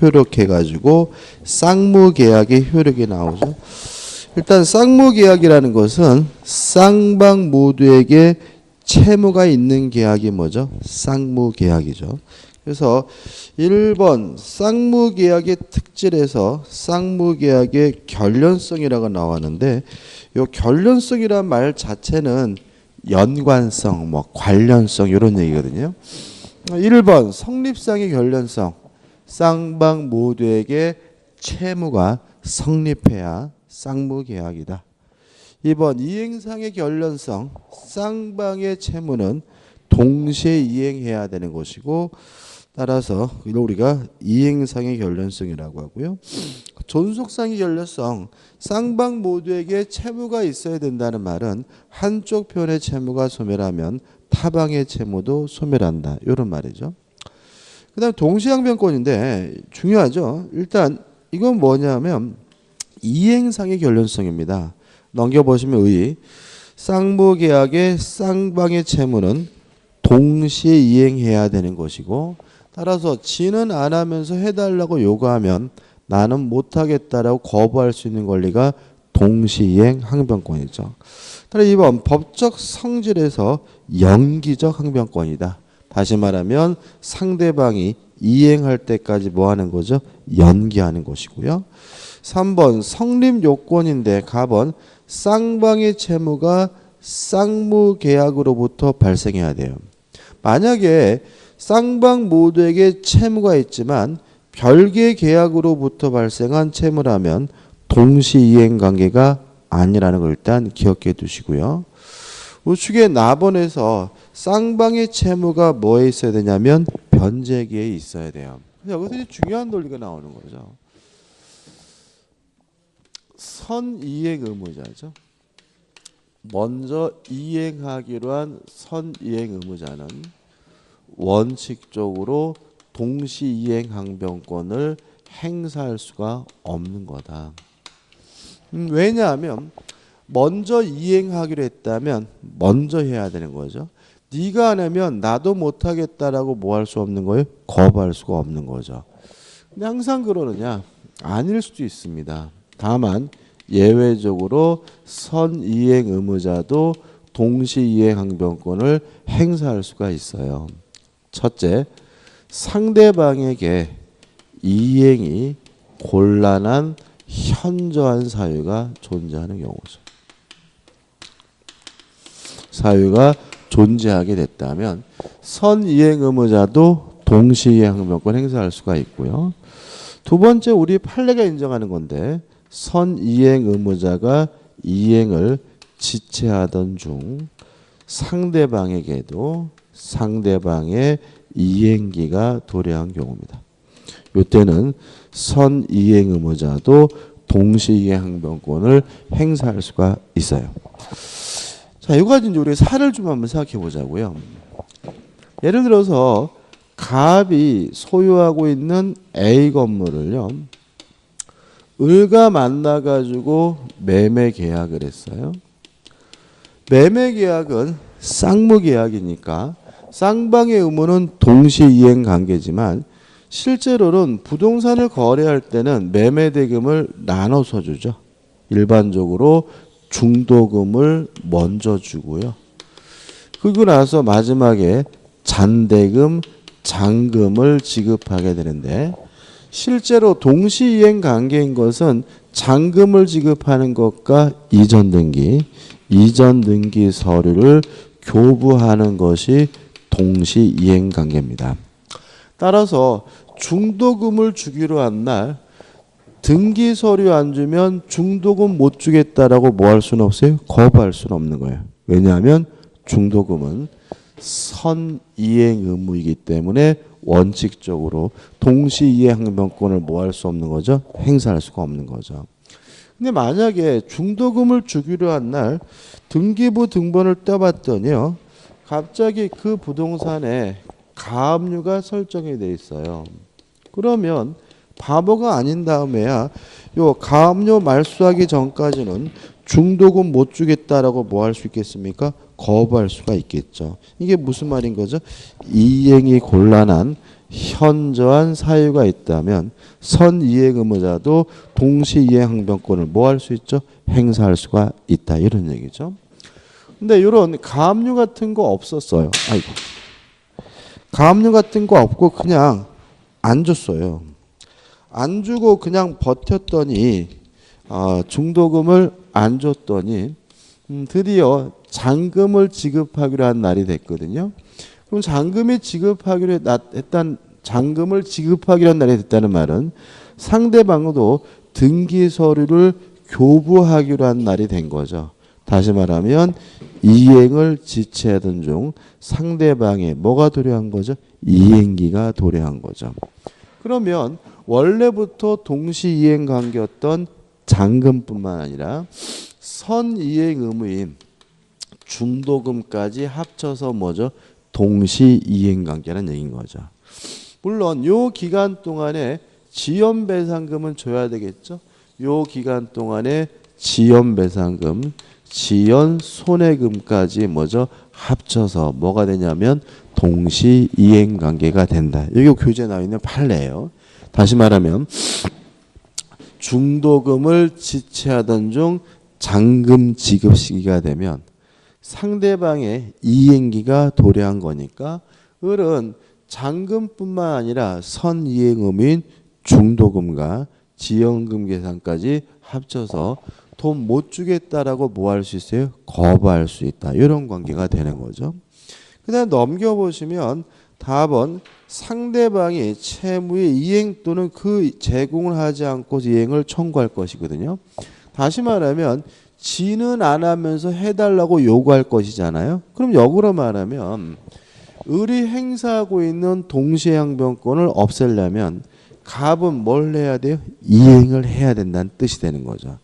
효력해가지고 쌍무계약의 효력이 나오죠. 일단 쌍무계약이라는 것은 쌍방 모두에게 채무가 있는 계약이 뭐죠? 쌍무계약이죠. 그래서 1번 쌍무계약의 특질에서 쌍무계약의 결련성이라고 나왔는데 이 결련성이란 말 자체는 연관성, 관련성 이런 얘기거든요. 1번 성립상의 결련성. 쌍방 모두에게 채무가 성립해야 쌍무계약이다. 2번 이행상의 결련성. 쌍방의 채무는 동시에 이행해야 되는 것이고 따라서 이걸 우리가 이행상의 결련성이라고 하고요. 존속상의 결련성. 쌍방 모두에게 채무가 있어야 된다는 말은 한쪽 편의 채무가 소멸하면 타방의 채무도 소멸한다. 이런 말이죠. 그 다음 동시항변권인데 중요하죠. 일단 이건 뭐냐면 이행상의 결련성입니다. 넘겨보시면 의 쌍무계약의 쌍방의 채무는 동시에 이행해야 되는 것이고 따라서 지는 안 하면서 해달라고 요구하면 나는 못하겠다라고 거부할 수 있는 권리가 동시이행 항변권이죠. 따라서 2번 법적 성질에서 연기적 항변권이다. 다시 말하면 상대방이 이행할 때까지 뭐 하는 거죠? 연기하는 것이고요. 3번 성립 요건인데 가번 쌍방의 채무가 쌍무계약으로부터 발생해야 돼요. 만약에 쌍방 모두에게 채무가 있지만 별개 계약으로부터 발생한 채무라면 동시이행 관계가 아니라는 걸 일단 기억해 두시고요. 우측의 나번에서 쌍방의 채무가 뭐에 있어야 되냐면 변제기에 있어야 돼요. 여기서 중요한 논리가 나오는 거죠. 선이행 의무자죠. 먼저 이행하기로 한 선이행 의무자는 원칙적으로 동시이행 항변권을 행사할 수가 없는 거다. 왜냐하면 먼저 이행하기로 했다면 먼저 해야 되는 거죠. 네가 안 하면 나도 못하겠다라고 뭐 할 수 없는 거예요? 거부할 수가 없는 거죠. 근데 항상 그러느냐? 아닐 수도 있습니다. 다만 예외적으로 선이행 의무자도 동시이행 항변권을 행사할 수가 있어요. 첫째, 상대방에게 이행이 곤란한 현저한 사유가 존재하는 경우죠. 사유가 존재하게 됐다면 선이행 의무자도 동시이행 항변권 행사할 수가 있고요. 두 번째 우리 판례가 인정하는 건데 선이행 의무자가 이행을 지체하던 중 상대방에게도 상대방의 이행기가 도래한 경우입니다. 이때는 선이행 의무자도 동시이행 항변권을 행사할 수가 있어요. 자, 이거 가지고 우리 사례를 좀 한번 생각해 보자고요. 예를 들어서 갑이 소유하고 있는 A 건물을요. 을과 만나가지고 매매 계약을 했어요. 매매 계약은 쌍무계약이니까 쌍방의 의무는 동시이행 관계지만 실제로는 부동산을 거래할 때는 매매 대금을 나눠서 주죠. 일반적으로 중도금을 먼저 주고요. 그리고 나서 마지막에 잔대금, 잔금을 지급하게 되는데 실제로 동시이행 관계인 것은 잔금을 지급하는 것과 이전 등기 서류를 교부하는 것이 동시이행 관계입니다. 따라서 중도금을 주기로 한 날 등기 서류 안 주면 중도금 못 주겠다라고 뭐 할 수는 없어요? 거부할 수는 없는 거예요. 왜냐하면 중도금은 선이행 의무이기 때문에 원칙적으로 동시이행 항변권을 뭐 할 수 없는 거죠? 행사할 수가 없는 거죠. 근데 만약에 중도금을 주기로 한 날 등기부 등본을 떼봤더니요. 갑자기 그 부동산에 가압류가 설정이 돼 있어요. 그러면 바보가 아닌 다음에야 요 가압류 말소하기 전까지는 중도금 못 주겠다라고 뭐 할 수 있겠습니까? 거부할 수가 있겠죠. 이게 무슨 말인 거죠? 이행이 곤란한 현저한 사유가 있다면 선이행 의무자도 동시이행 항변권을 뭐 할 수 있죠? 행사할 수가 있다. 이런 얘기죠. 근데 이런 가압류 같은 거 없었어요. 아이고. 가압류 같은 거 없고 그냥 안 줬어요. 안 주고 그냥 버텼더니 중도금을 안 줬더니 드디어 잔금을 지급하기로 한 날이 됐거든요. 그럼 잔금을 지급하기로 한 날이 됐다는 말은 상대방도 등기 서류를 교부하기로 한 날이 된 거죠. 다시 말하면 이행을 지체하던 중 상대방의 뭐가 도래한 거죠? 이행기가 도래한 거죠. 그러면 원래부터 동시이행 관계였던 잔금뿐만 아니라 선이행 의무인 중도금까지 합쳐서 뭐죠? 동시이행 관계라는 얘기인 거죠. 물론 요 기간 동안에 지연배상금은 줘야 되겠죠. 요 기간 동안에 지연배상금, 지연손해금까지 뭐죠? 합쳐서 뭐가 되냐면 동시이행 관계가 된다. 여기 교재에 나와 있는 판례예요. 다시 말하면 중도금을 지체하던 중 잔금 지급 시기가 되면 상대방의 이행기가 도래한 거니까 을은 잔금뿐만 아니라 선이행 의무인 중도금과 지연금 계산까지 합쳐서 돈 못 주겠다라고 뭐 할 수 있어요? 거부할 수 있다. 이런 관계가 되는 거죠. 그 다음 넘겨보시면 답은 상대방이 채무의 이행 또는 그 제공을 하지 않고 이행을 청구할 것이거든요. 다시 말하면 지는 안 하면서 해달라고 요구할 것이잖아요. 그럼 역으로 말하면 을이 행사하고 있는 동시행변권을 없애려면 갑은 뭘 해야 돼요? 이행을 해야 된다는 뜻이 되는 거죠.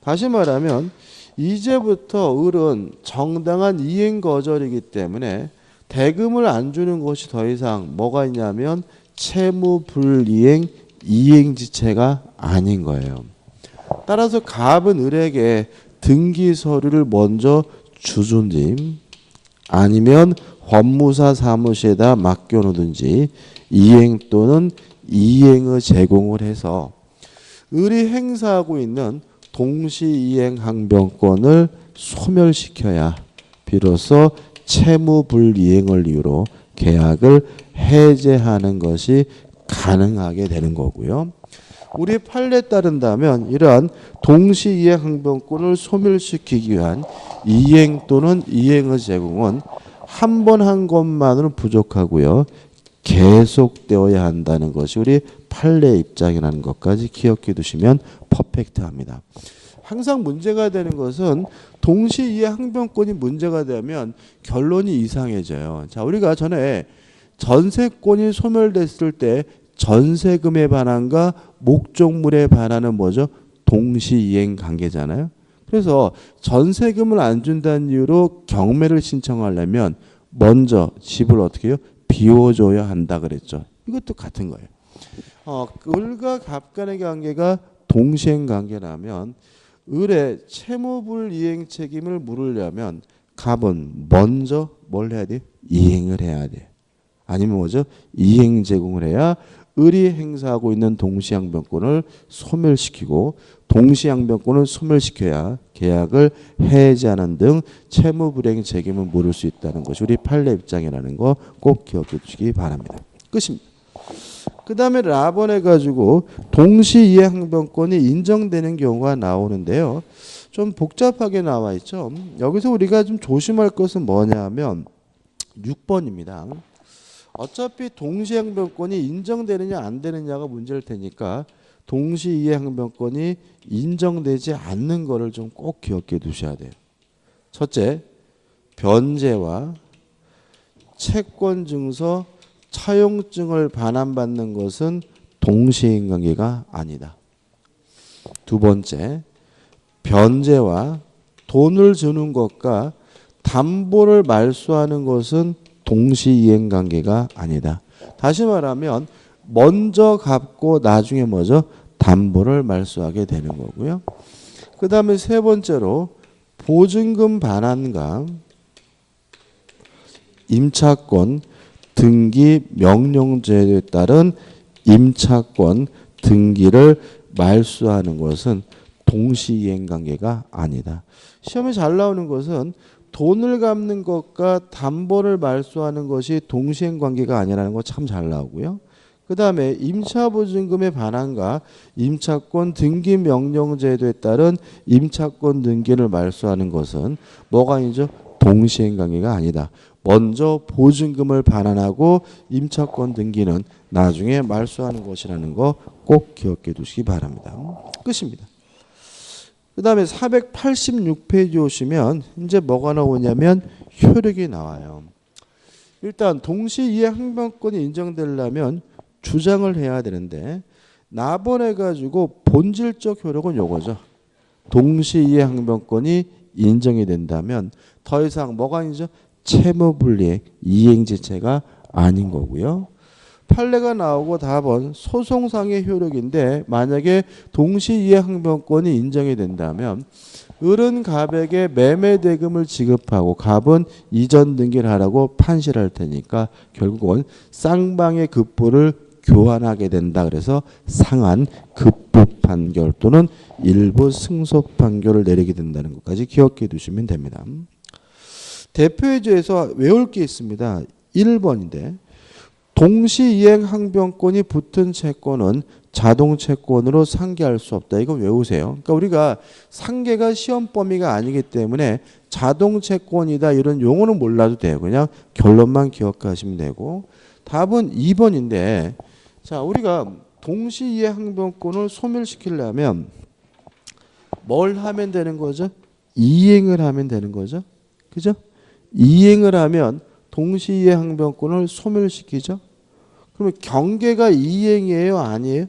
다시 말하면 이제부터 을은 정당한 이행 거절이기 때문에 대금을 안 주는 것이 더 이상 뭐가 있냐면 채무 불이행 이행지체가 아닌 거예요. 따라서 갑은 을에게 등기 서류를 먼저 주든지 아니면 법무사 사무실에다 맡겨놓든지 이행 또는 이행의 제공을 해서 을이 행사하고 있는 동시이행 항변권을 소멸시켜야 비로소 채무불이행을 이유로 계약을 해제하는 것이 가능하게 되는 거고요. 우리 판례에 따른다면 이러한 동시이행 항변권을 소멸시키기 위한 이행 또는 이행의 제공은 한 번 한 것만으로는 부족하고요. 계속되어야 한다는 것이 우리 판례 입장이라는 것까지 기억해 두시면 퍼펙트합니다. 항상 문제가 되는 것은 동시이행 항변권이 문제가 되면 결론이 이상해져요. 자, 우리가 전에 전세권이 소멸됐을 때 전세금에 반한과 목적물에 반하는 뭐죠? 동시이행 관계잖아요. 그래서 전세금을 안 준다는 이유로 경매를 신청하려면 먼저 집을 어떻게 해요? 비워줘야 한다 그랬죠. 이것도 같은 거예요. 을과 갑 간의 관계가 동시행 관계라면 을의 채무불이행 책임을 물으려면 갑은 먼저 뭘 해야 돼요? 이행을 해야 돼요. 아니면 뭐죠? 이행 제공을 해야 을이 행사하고 있는 동시항변권을 소멸시키고 동시항변권을 소멸시켜야 계약을 해지하는 등 채무불이행 책임을 물을 수 있다는 것이 우리 판례 입장이라는 거 꼭 기억해 주시기 바랍니다. 끝입니다. 그 다음에 라번해 가지고 동시이행항변권이 인정되는 경우가 나오는데요. 좀 복잡하게 나와 있죠. 여기서 우리가 좀 조심할 것은 뭐냐면 6번입니다. 어차피 동시행변권이 인정되느냐 안 되느냐가 문제일 테니까 동시이행변권이 인정되지 않는 거를 좀 꼭 기억해 두셔야 돼요. 첫째, 변제와 채권증서 차용증을 반환받는 것은 동시행관계가 아니다. 두 번째, 변제와 돈을 주는 것과 담보를 말소하는 것은 동시이행관계가 아니다. 다시 말하면 먼저 갚고 나중에 뭐죠? 담보를 말소하게 되는 거고요. 그 다음에 세 번째로 보증금 반환과 임차권 등기 명령제도에 따른 임차권 등기를 말소하는 것은 동시이행관계가 아니다. 시험에 잘 나오는 것은 돈을 갚는 것과 담보를 말소하는 것이 동시이행관계가 아니라는 거 참 잘 나오고요. 그 다음에 임차보증금의 반환과 임차권 등기 명령제도에 따른 임차권 등기를 말소하는 것은 뭐가 아니죠? 동시행관계가 아니다. 먼저 보증금을 반환하고 임차권 등기는 나중에 말소하는 것이라는 거 꼭 기억해 두시기 바랍니다. 끝입니다. 그 다음에 486페이지 오시면 이제 뭐가 나오냐면 효력이 나와요. 일단 동시이행 항변권이 인정되려면 주장을 해야 되는데 나번해가지고 본질적 효력은 요거죠. 동시이행 항변권이 인정이 된다면 더 이상 뭐가 아니죠? 채무불이행 이행지체가 아닌 거고요. 판례가 나오고 답은 소송상의 효력인데 만약에 동시이행 항변권이 인정이 된다면 을은 갑에게 매매대금을 지급하고 갑은 이전 등기를 하라고 판시를 할 테니까 결국은 쌍방의 급부를 교환하게 된다. 그래서 상한 급부 판결 또는 일부 승소 판결을 내리게 된다는 것까지 기억해 두시면 됩니다. 대표예제에서 외울 게 있습니다. 1번인데 동시이행 항변권이 붙은 채권은 자동 채권으로 상계할 수 없다. 이거 외우세요. 그러니까 우리가 상계가 시험 범위가 아니기 때문에 자동 채권이다 이런 용어는 몰라도 돼요. 그냥 결론만 기억하시면 되고 답은 2번인데 자 우리가 동시이행 항변권을 소멸시키려면 뭘 하면 되는 거죠? 이행을 하면 되는 거죠. 그죠? 이행을 하면 동시이행 항변권을 소멸시키죠. 그러면 경계가 이행이에요? 아니에요?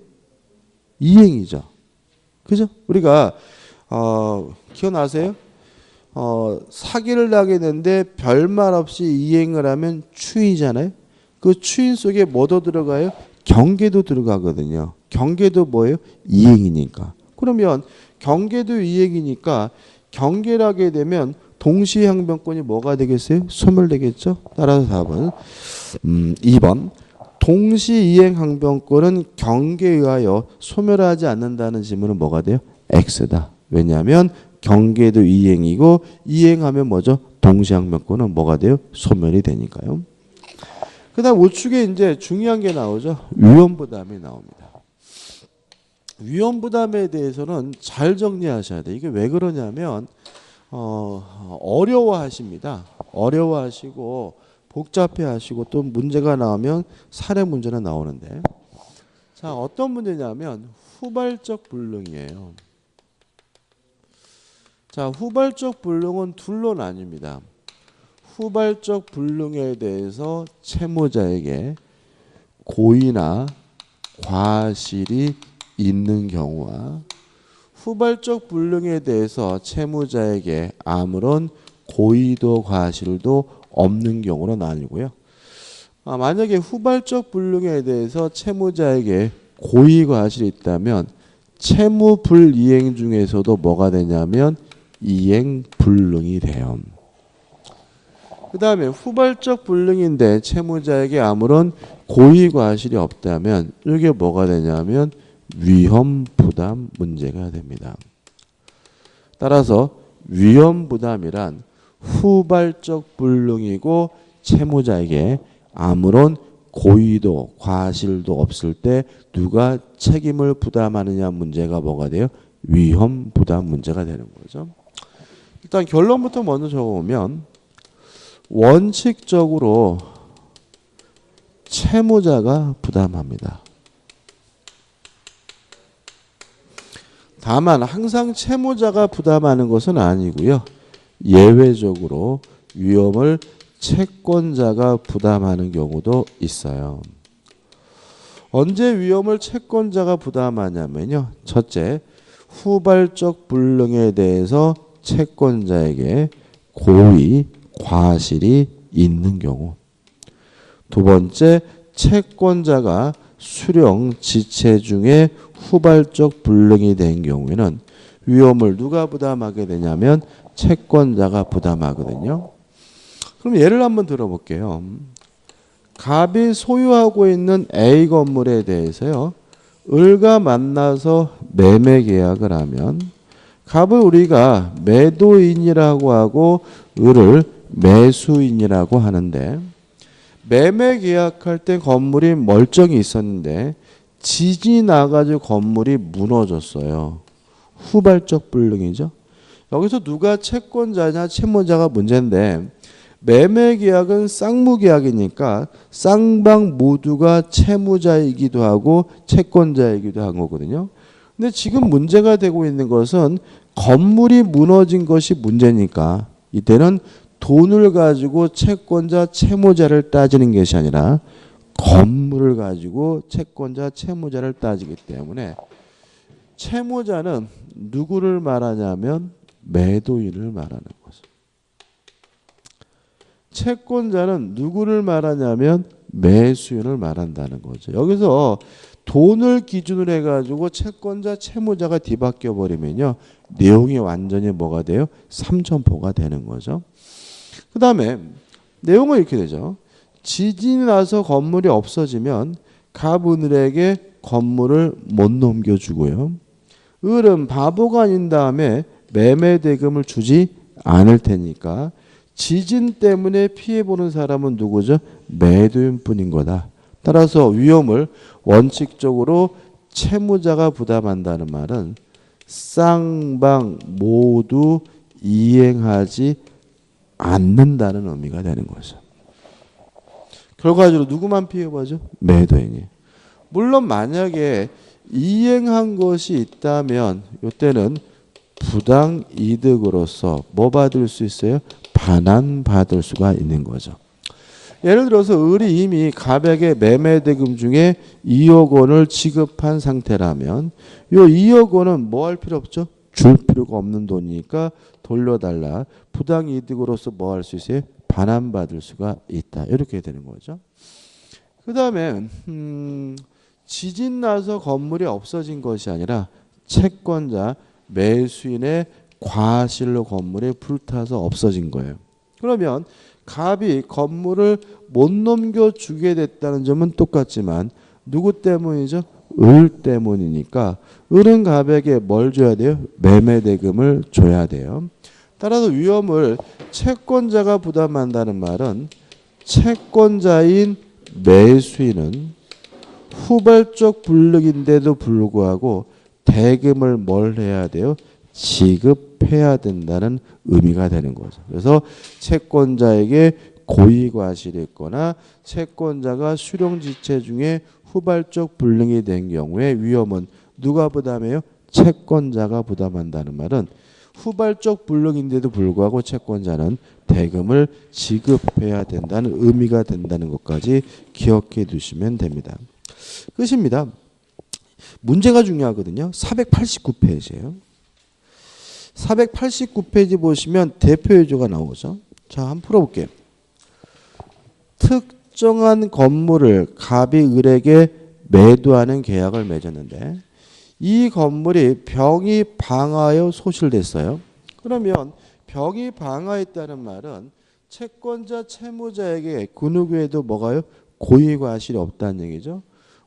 이행이죠. 그죠? 우리가 기억나세요? 사기를 당했는데 별말 없이 이행을 하면 추인이잖아요. 그 추인 속에 뭐도 들어가요? 경계도 들어가거든요. 경계도 뭐예요? 이행이니까. 그러면 경계도 이행이니까 경계를 하게 되면 동시항변권이 뭐가 되겠어요? 소멸되겠죠? 따라서 답은 2번 동시이행항변권은 경계에 의하여 소멸하지 않는다는 지문은 뭐가 돼요? X다. 왜냐하면 경계도 이행이고 이행하면 뭐죠? 동시항변권은 뭐가 돼요? 소멸이 되니까요. 그 다음 우측에 이제 중요한 게 나오죠. 위험부담이 나옵니다. 위험부담에 대해서는 잘 정리하셔야 돼요. 이게 왜 그러냐면 어려워하십니다. 어려워하시고 복잡해하시고 또 문제가 나오면 사례 문제는 나오는데 자 어떤 문제냐면 후발적 불능이에요. 자 후발적 불능은 둘로 나뉩니다. 후발적 불능에 대해서 채무자에게 고의나 과실이 있는 경우와 후발적 불능에 대해서 채무자에게 아무런 고의도 과실도 없는 경우로 나뉘고요. 만약에 후발적 불능에 대해서 채무자에게 고의 과실이 있다면 채무 불이행 중에서도 뭐가 되냐면 이행 불능이 돼요. 그 다음에 후발적 불능인데 채무자에게 아무런 고의 과실이 없다면 이게 뭐가 되냐면 위험 부담 문제가 됩니다. 따라서 위험 부담이란 후발적 불능이고 채무자에게 아무런 고의도 과실도 없을 때 누가 책임을 부담하느냐 문제가 뭐가 돼요? 위험 부담 문제가 되는 거죠. 일단 결론부터 먼저 적어보면 원칙적으로 채무자가 부담합니다. 다만 항상 채무자가 부담하는 것은 아니고요. 예외적으로 위험을 채권자가 부담하는 경우도 있어요. 언제 위험을 채권자가 부담하냐면요. 첫째, 후발적 불능에 대해서 채권자에게 고의, 과실이 있는 경우. 두 번째, 채권자가 수령, 지체 중에 후발적 불능이 된 경우에는 위험을 누가 부담하게 되냐면 채권자가 부담하거든요. 그럼 예를 한번 들어볼게요. 갑이 소유하고 있는 A 건물에 대해서요. 을과 만나서 매매 계약을 하면 갑을 우리가 매도인이라고 하고 을을 매수인이라고 하는데 매매 계약할 때 건물이 멀쩡히 있었는데 지진이 나가지고 건물이 무너졌어요. 후발적 불능이죠. 여기서 누가 채권자냐 채무자가 문제인데 매매 계약은 쌍무 계약이니까 쌍방 모두가 채무자이기도 하고 채권자이기도 한 거거든요. 근데 지금 문제가 되고 있는 것은 건물이 무너진 것이 문제니까 이때는 돈을 가지고 채권자 채무자를 따지는 것이 아니라 건물을 가지고 채권자 채무자를 따지기 때문에 채무자는 누구를 말하냐면 매도인을 말하는 거죠. 채권자는 누구를 말하냐면 매수인을 말한다는 거죠. 여기서 돈을 기준으로 해가지고 채권자 채무자가 뒤바뀌어 버리면요 내용이 완전히 뭐가 돼요? 삼천포가 되는 거죠. 그 다음에 내용은 이렇게 되죠. 지진이 나서 건물이 없어지면 갑은을에게 건물을 못 넘겨주고요. 을은 바보가 아닌 다음에 매매 대금을 주지 않을 테니까 지진 때문에 피해보는 사람은 누구죠? 매도인 뿐인 거다. 따라서 위험을 원칙적으로 채무자가 부담한다는 말은 쌍방 모두 이행하지 않는다는 의미가 되는 거죠. 결과적으로 누구만 피해보죠? 매도인이. 물론 만약에 이행한 것이 있다면 이때는 부당 이득으로서 뭐 받을 수 있어요? 반환받을 수가 있는 거죠. 예를 들어서 을이 이미 갑에게 매매대금 중에 2억 원을 지급한 상태라면 이 2억 원은 뭐 할 필요 없죠? 줄 필요가 없는 돈이니까 돌려달라. 부당이득으로서 뭐 할 수 있어요? 반환받을 수가 있다. 이렇게 되는 거죠. 그 다음에 지진 나서 건물이 없어진 것이 아니라 채권자 매수인의 과실로 건물이 불타서 없어진 거예요. 그러면 갑이 건물을 못 넘겨주게 됐다는 점은 똑같지만 누구 때문이죠? 을 때문이니까 을은 갑에게 뭘 줘야 돼요? 매매대금을 줘야 돼요. 따라서 위험을 채권자가 부담한다는 말은 채권자인 매수인은 후발적 불능인데도 불구하고 대금을 뭘 해야 돼요? 지급해야 된다는 의미가 되는 거죠. 그래서 채권자에게 고의과실이 있거나 채권자가 수령지체 중에 후발적 불능이 된 경우에 위험은 누가 부담해요? 채권자가 부담한다는 말은 후발적 불능인데도 불구하고 채권자는 대금을 지급해야 된다는 의미가 된다는 것까지 기억해 두시면 됩니다. 끝입니다. 문제가 중요하거든요. 489페이지예요. 489페이지 보시면 대표 예조가 나오죠. 자, 한번 풀어볼게요. 특정한 건물을 갑이 을에게 매도하는 계약을 맺었는데 이 건물이 병이 방하여 소실됐어요. 그러면 병이 방하했다는 말은 채권자 채무자에게 그 누구에도 뭐가요? 고의과실이 없다는 얘기죠.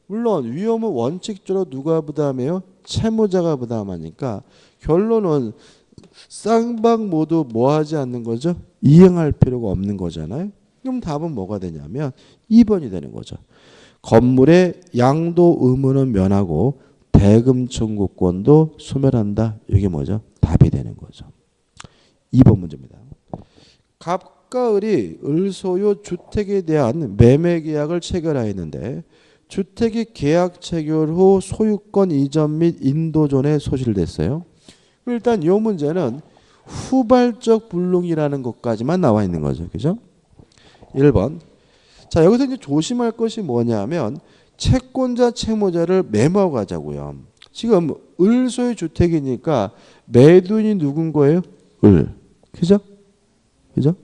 물론 위험은 원칙적으로 누가 부담해요? 채무자가 부담하니까 결론은 쌍방 모두 뭐 하지 않는 거죠? 이행할 필요가 없는 거잖아요. 그럼 답은 뭐가 되냐면 2번이 되는 거죠. 건물의 양도 의무는 면하고 대금 청구권도 소멸한다. 이게 뭐죠? 답이 되는 거죠. 2번 문제입니다. 갑과 을이 을 소유 주택에 대한 매매 계약을 체결하였는데 주택이 계약 체결 후 소유권 이전 및 인도존에 소실됐어요. 일단 이 문제는 후발적 불능이라는 것까지만 나와 있는 거죠. 그죠? 1번. 자, 여기서 이제 조심할 것이 뭐냐면 채권자 채무자를 메모하고 가자고요. 지금 을 소유 주택이니까 매도인이 누군 거예요? 을. 그죠? 그죠?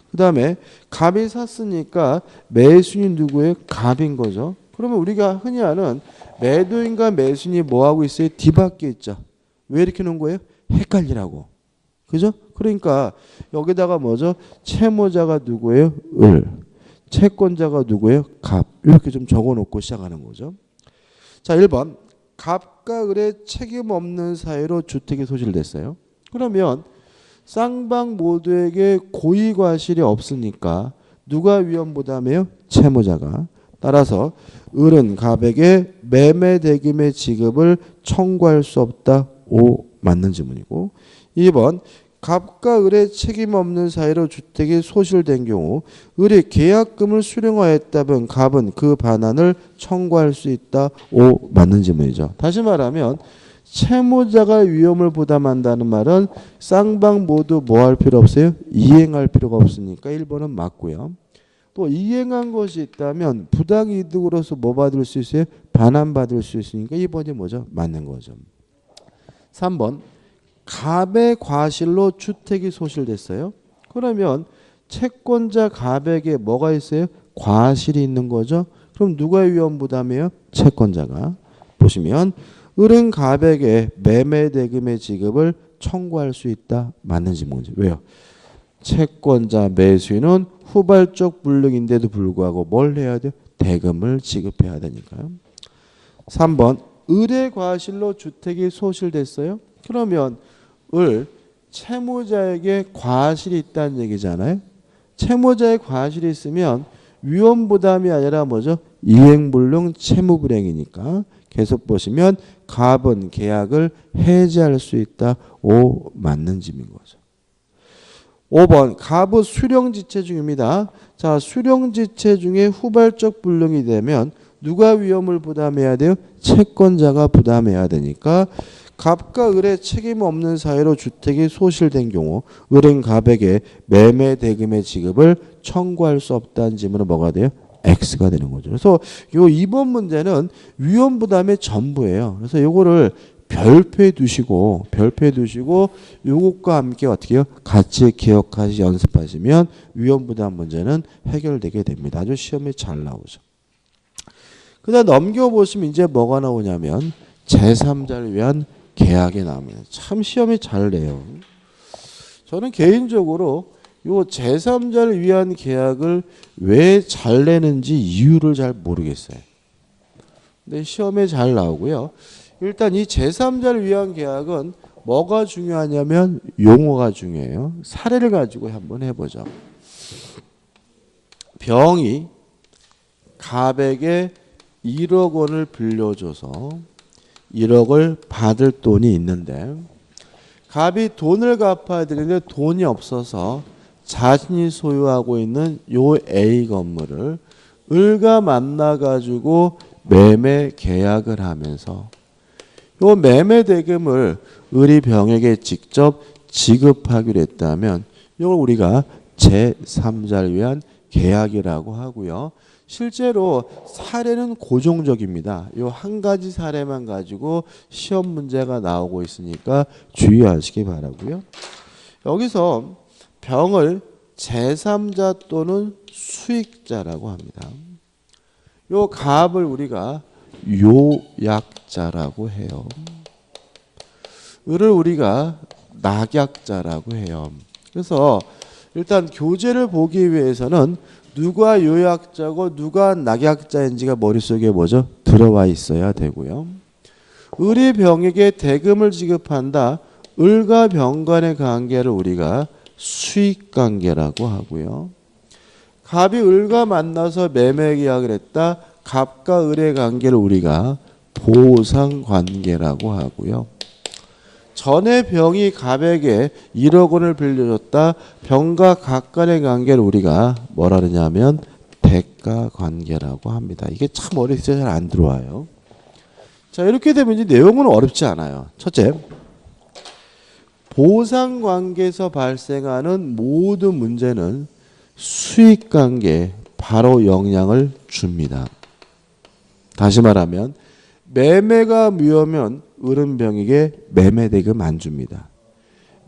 그 다음에 갑이 샀으니까 매수인이 누구예요? 갑인 거죠. 그러면 우리가 흔히 아는 매도인과 매수인이 뭐하고 있어요? 뒤바뀌어 있죠. 왜 이렇게 놓은 거예요? 헷갈리라고. 그죠? 그러니까 여기다가 뭐죠? 채무자가 누구예요? 을. 채권자가 누구예요? 갑. 이렇게 좀 적어놓고 시작하는 거죠. 자, 1번. 갑과 을의 책임 없는 사유로 주택이 소실됐어요. 그러면 쌍방 모두에게 고의 과실이 없으니까 누가 위험 부담해요? 채무자가. 따라서 을은 갑에게 매매 대금의 지급을 청구할 수 없다. O 맞는 지문이고. 2번 갑과 을의 책임 없는 사유로 주택이 소실된 경우 을이 계약금을 수령하였다면 갑은 그 반환을 청구할 수 있다. O 맞는 지문이죠. 다시 말하면 채무자가 위험을 부담한다는 말은 쌍방 모두 뭐 할 필요 없어요? 이행할 필요가 없으니까 1번은 맞고요. 또 이행한 것이 있다면 부당이득으로서 뭐 받을 수 있어요? 반환받을 수 있으니까 2번이 뭐죠? 맞는 거죠. 3번 갑의 과실로 주택이 소실됐어요. 그러면 채권자 갑에게 뭐가 있어요? 과실이 있는 거죠. 그럼 누가 위험 부담해요? 채권자가. 보시면 을은 갑에게 매매 대금의 지급을 청구할 수 있다. 맞는 지문이죠. 왜요? 채권자 매수인은 후발적 불능인데도 불구하고 뭘 해야 돼요? 대금을 지급해야 되니까요. 3번 을의 과실로 주택이 소실됐어요. 그러면 을 채무자에게 과실이 있다는 얘기잖아요. 채무자의 과실이 있으면 위험 부담이 아니라 뭐죠? 이행불능 채무불행이니까 계속 보시면 갑은 계약을 해지할 수 있다. O 맞는 짐인 거죠. 5번 갑의 수령지체 중입니다. 자, 수령지체 중에 후발적 불능이 되면 누가 위험을 부담해야 돼요? 채권자가 부담해야 되니까 갑과 을의 책임 없는 사유로 주택이 소실된 경우 을은 갑에게 매매 대금의 지급을 청구할 수 없다는 지문은 뭐가 돼요? X가 되는 거죠. 그래서 요 2번 문제는 위험 부담의 전부예요. 그래서 요거를 별표에 두시고 요것과 함께 어떻게 해요? 같이 기억하시 연습하시면 위험 부담 문제는 해결되게 됩니다. 아주 시험에 잘 나오죠. 그다음 넘겨보시면 이제 뭐가 나오냐면 제3자를 위한 계약이 나옵니다. 참 시험이 잘 내요. 저는 개인적으로 요 제3자를 위한 계약을 왜 잘 내는지 이유를 잘 모르겠어요. 근데 시험에 잘 나오고요. 일단 이 제3자를 위한 계약은 뭐가 중요하냐면 용어가 중요해요. 사례를 가지고 한번 해보죠. 병이 갑에게 1억 원을 빌려줘서 1억을 받을 돈이 있는데 갑이 돈을 갚아야 되는데 돈이 없어서 자신이 소유하고 있는 요 A 건물을 을과 만나가지고 매매 계약을 하면서 요 매매 대금을 을이 병에게 직접 지급하기로 했다면 이걸 우리가 제3자를 위한 계약이라고 하고요. 실제로 사례는 고정적입니다. 이 한 가지 사례만 가지고 시험 문제가 나오고 있으니까 주의하시기 바라고요. 여기서 병을 제3자 또는 수익자라고 합니다. 이 갑을 우리가 요약자라고 해요. 을을 우리가 낙약자라고 해요. 그래서 일단 교재를 보기 위해서는 누가 요약자고 누가 낙약자인지가 머릿속에 뭐죠? 들어와 있어야 되고요. 을이 병에게 대금을 지급한다. 을과 병 간의 관계를 우리가 수익관계라고 하고요. 갑이 을과 만나서 매매 계약을 했다. 갑과 을의 관계를 우리가 보상관계라고 하고요. 전에 병이 갑에게 1억 원을 빌려줬다. 병과 갑 간의 관계를 우리가 뭐라 그러냐면 대가관계라고 합니다. 이게 참 어렸을 때 잘 안 들어와요. 자, 이렇게 되면 이제 내용은 어렵지 않아요. 첫째, 보상관계에서 발생하는 모든 문제는 수익관계에 바로 영향을 줍니다. 다시 말하면 매매가 무효면 을은 병에게 매매 대금 안 줍니다.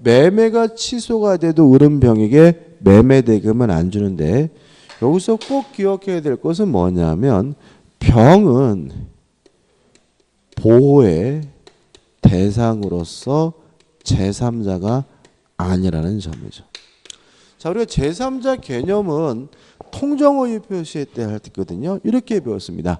매매가 취소가 돼도 을은 병에게 매매 대금은 안 주는데 여기서 꼭 기억해야 될 것은 뭐냐면 병은 보호의 대상으로서 제3자가 아니라는 점이죠. 자, 우리가 제3자 개념은 통정어휘 표시에 대해 했거든요. 이렇게 배웠습니다.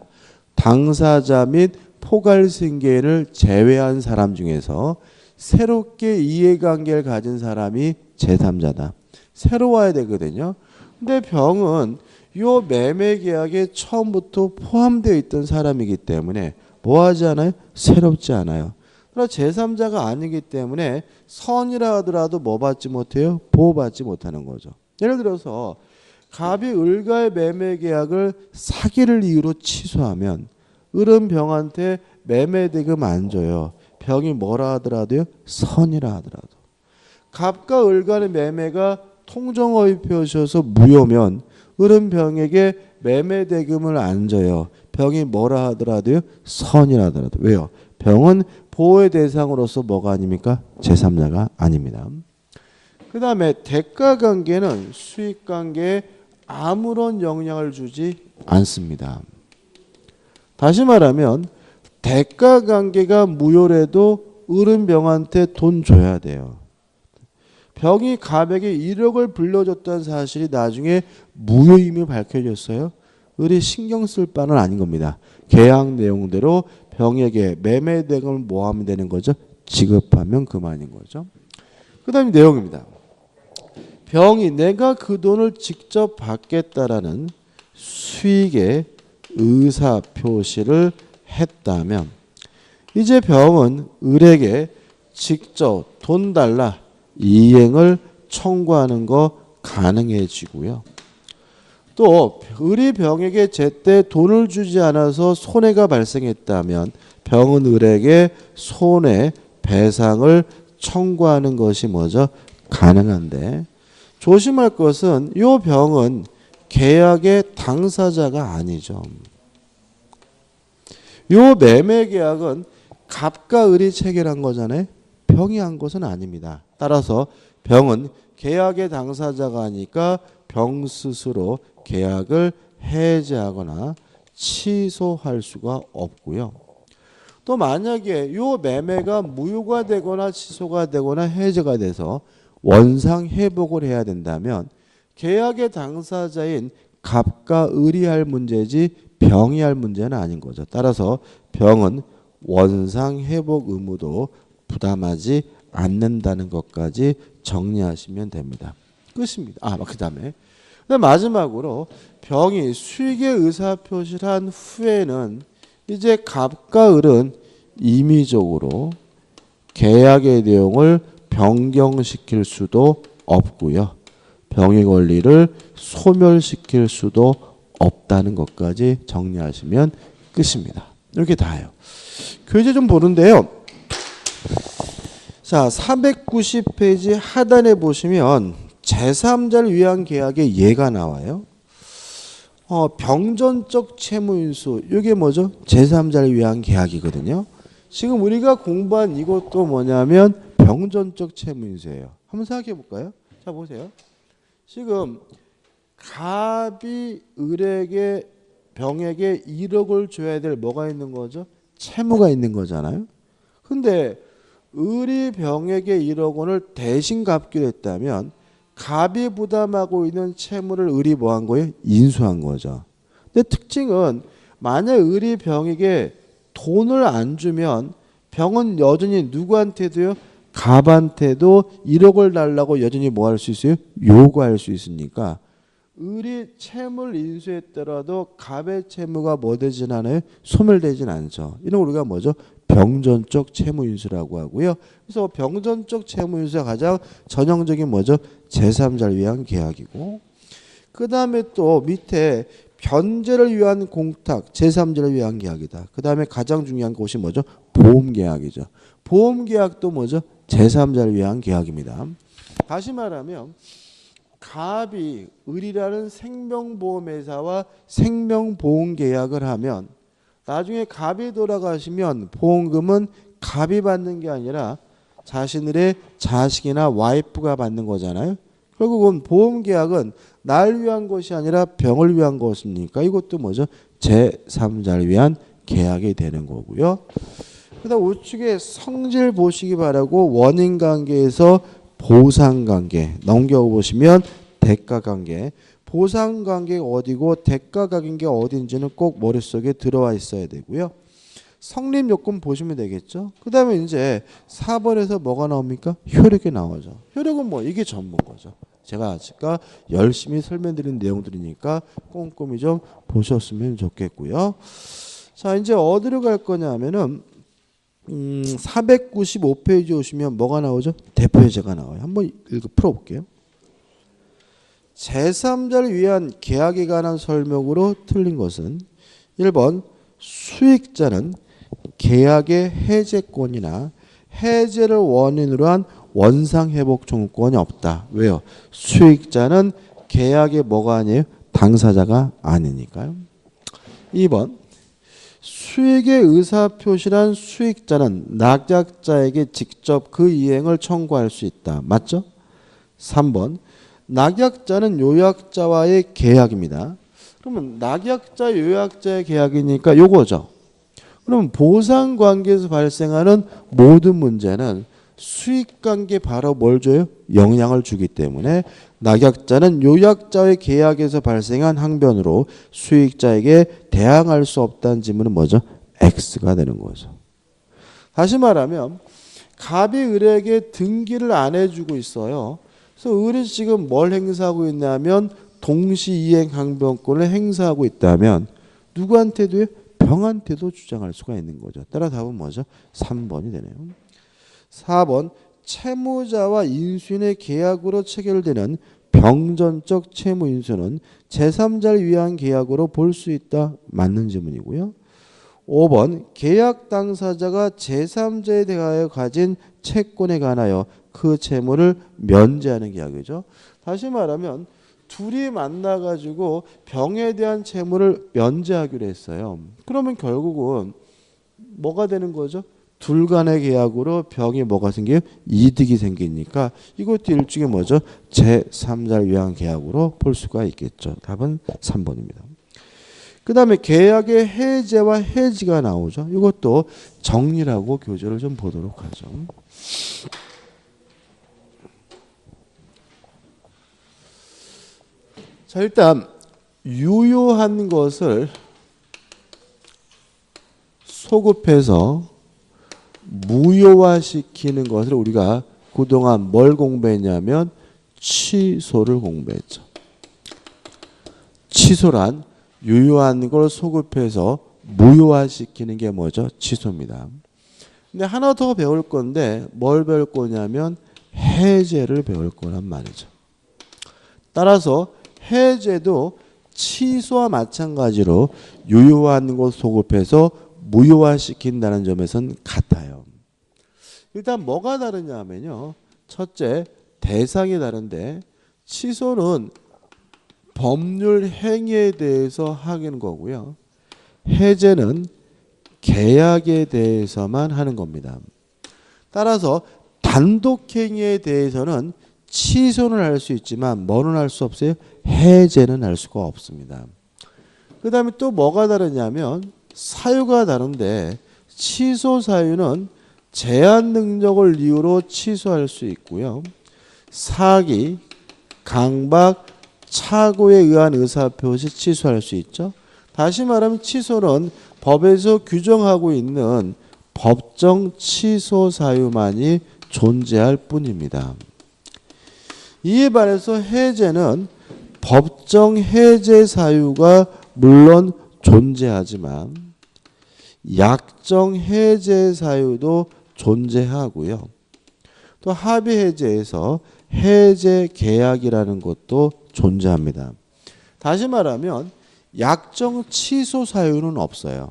당사자 및 포괄생계인을 제외한 사람 중에서 새롭게 이해관계를 가진 사람이 제3자다. 새로 와야 되거든요. 근데 병은 요 매매계약에 처음부터 포함되어 있던 사람이기 때문에 뭐 하지 않아요? 새롭지 않아요. 그러나 제3자가 아니기 때문에 선이라 하더라도 뭐 받지 못해요? 보호받지 못하는 거죠. 예를 들어서 갑이 을과의 매매계약을 사기를 이유로 취소하면 을은 병한테 매매대금 안 줘요. 병이 뭐라 하더라도요? 선이라 하더라도. 갑과 을 간의 매매가 통정어휘 표시여서 무효면 을은 병에게 매매대금을 안 줘요. 병이 뭐라 하더라도요? 선이라 하더라도. 왜요? 병은 보호의 대상으로서 뭐가 아닙니까? 제3자가 아닙니다. 그 다음에 대가관계는 수익관계에 아무런 영향을 주지 않습니다. 다시 말하면 대가관계가 무효래도 을은 병한테 돈 줘야 돼요. 병이 갑에게 1억을 불려줬다는 사실이 나중에 무효임이 밝혀졌어요. 을이 신경 쓸 바는 아닌 겁니다. 계약 내용대로 병에게 매매대금을 뭐 하면 되는 거죠? 지급하면 그만인 거죠. 그 다음에 내용입니다. 병이 내가 그 돈을 직접 받겠다라는 수익의 의사표시를 했다면 이제 병은 을에게 직접 돈 달라 이행을 청구하는 거 가능해지고요. 또 을이 병에게 제때 돈을 주지 않아서 손해가 발생했다면 병은 을에게 손해배상을 청구하는 것이 뭐죠? 가능한데 조심할 것은 이 병은 계약의 당사자가 아니죠. 이 매매계약은 갑과 을이 체결한 거잖아요. 병이 한 것은 아닙니다. 따라서 병은 계약의 당사자가 아니까 병 스스로 계약을 해지하거나 취소할 수가 없고요. 또 만약에 이 매매가 무효가 되거나 취소가 되거나 해지가 돼서 원상 회복을 해야 된다면 계약의 당사자인 갑과 을이 할 문제지 병이 할 문제는 아닌 거죠. 따라서 병은 원상 회복 의무도 부담하지 않는다는 것까지 정리하시면 됩니다. 끝입니다. 그 다음에 마지막으로 병이 수익의 의사표시를 한 후에는 이제 갑과 을은 임의적으로 계약의 내용을 변경시킬 수도 없고요. 병의 권리를 소멸시킬 수도 없다는 것까지 정리하시면 끝입니다. 이렇게 다예요. 교재 좀 보는데요. 자, 490페이지 하단에 보시면 제3자를 위한 계약의 예가 나와요. 병전적 채무인수, 이게 뭐죠? 제3자를 위한 계약이거든요. 지금 우리가 공부한 이것도 뭐냐면 병전적 채무인수예요. 한번 생각해 볼까요? 자, 보세요. 지금 갑이 을에게 병에게 1억을 줘야 될 뭐가 있는 거죠? 채무가 있는 거잖아요. 근데 을이 병에게 1억 원을 대신 갚기로 했다면 갑이 부담하고 있는 채무를 을이 뭐 한 거예요? 인수한 거죠. 근데 특징은 만약 을이 병에게 돈을 안 주면 병은 여전히 누구한테도요? 갑한테도 1억을 달라고 여전히 뭐 할 수 있어요? 요구할 수 있으니까 을이 채무를 인수했더라도 갑의 채무가 뭐 되진 않아요? 소멸되진 않죠. 이런 우리가 뭐죠? 병전적 채무인수라고 하고요. 그래서 병전적 채무인수가 가장 전형적인 뭐죠? 제3자를 위한 계약이고, 그 다음에 또 밑에 변제를 위한 공탁, 제3자를 위한 계약이다. 그 다음에 가장 중요한 것이 뭐죠? 보험계약이죠. 보험계약도 뭐죠? 제3자를 위한 계약입니다. 다시 말하면 갑이 을이라는 생명보험회사와 생명보험계약을 하면 나중에 갑이 돌아가시면 보험금은 갑이 받는 게 아니라 자신들의 자식이나 와이프가 받는 거잖아요. 결국은 보험계약은 날 위한 것이 아니라 병을 위한 것이니까 이것도 뭐죠? 제3자를 위한 계약이 되는 거고요. 그다음 우측에 성질 보시기 바라고 원인관계에서 보상관계 넘겨보시면 대가관계. 보상관계가 어디고 대가관계가 어딘지는 꼭 머릿속에 들어와 있어야 되고요. 성립요건 보시면 되겠죠. 그 다음에 이제 4번에서 뭐가 나옵니까? 효력이 나오죠. 효력은 뭐 이게 전부인 거죠. 제가 아까 열심히 설명드린 내용들이니까 꼼꼼히 좀 보셨으면 좋겠고요. 자, 이제 어디로 갈 거냐면은 495페이지 오시면 뭐가 나오죠? 대표예제가 나와요. 한번 풀어볼게요. 제3자를 위한 계약에 관한 설명으로 틀린 것은 1번 수익자는 계약의 해제권이나 해제를 원인으로 한 원상회복 청구권이 없다. 왜요? 수익자는 계약의 뭐가 아니에요? 당사자가 아니니까요. 2번 수익의 의사표시란 수익자는 낙약자에게 직접 그 이행을 청구할 수 있다. 맞죠? 3번 낙약자는 요약자와의 계약입니다. 그러면 낙약자 요약자의 계약이니까 요거죠. 그럼 보상관계에서 발생하는 모든 문제는 수익관계 바로 뭘 줘요? 영향을 주기 때문에 낙약자는 요약자의 계약에서 발생한 항변으로 수익자에게 대항할 수 없다는 지문은 뭐죠? X가 되는 거죠. 다시 말하면 갑이 을에게 등기를 안 해주고 있어요. 그래서 을이 지금 뭘 행사하고 있냐면 동시이행 항변권을 행사하고 있다면 누구한테도요? 병한테도 주장할 수가 있는 거죠. 따라 답은 뭐죠? 3번이 되네요. 4번 채무자와 인수인의 계약으로 체결되는 병전적 채무 인수는 제3자를 위한 계약으로 볼 수 있다. 맞는 질문이고요. 5번 계약 당사자가 제3자에 대하여 가진 채권에 관하여 그 채무를 면제하는 계약이죠. 다시 말하면 둘이 만나가지고 병에 대한 채무를 면제하기로 했어요. 그러면 결국은 뭐가 되는 거죠? 둘 간의 계약으로 병이 뭐가 생겨요? 이득이 생기니까 이것도 일종의 뭐죠? 제3자를 위한 계약으로 볼 수가 있겠죠. 답은 3번입니다. 그 다음에 계약의 해제와 해지가 나오죠. 이것도 정리라고 교재를 좀 보도록 하죠. 자, 일단 유효한 것을 소급해서 무효화시키는 것을 우리가 그동안 뭘 공부했냐면 취소를 공부했죠. 취소란 유효한 걸 소급해서 무효화시키는 게 뭐죠? 취소입니다. 근데 하나 더 배울 건데 뭘 배울 거냐면 해제를 배울 거란 말이죠. 따라서 해제도 취소와 마찬가지로 유효한 것 소급해서 무효화시킨다는 점에서는 같아요. 일단 뭐가 다르냐 하면요. 첫째, 대상이 다른데 취소는 법률 행위에 대해서 하는 거고요. 해제는 계약에 대해서만 하는 겁니다. 따라서 단독 행위에 대해서는 취소는 할 수 있지만 뭐는 할 수 없어요? 해제는 할 수가 없습니다. 그 다음에 또 뭐가 다르냐면 사유가 다른데 취소 사유는 제한 능력을 이유로 취소할 수 있고요. 사기, 강박, 착오에 의한 의사표시 취소할 수 있죠. 다시 말하면 취소는 법에서 규정하고 있는 법정 취소 사유만이 존재할 뿐입니다. 이에 반해서 해제는 법정 해제 사유가 물론 존재하지만 약정 해제 사유도 존재하고요. 또 합의 해제에서 해제 계약이라는 것도 존재합니다. 다시 말하면 약정 취소 사유는 없어요.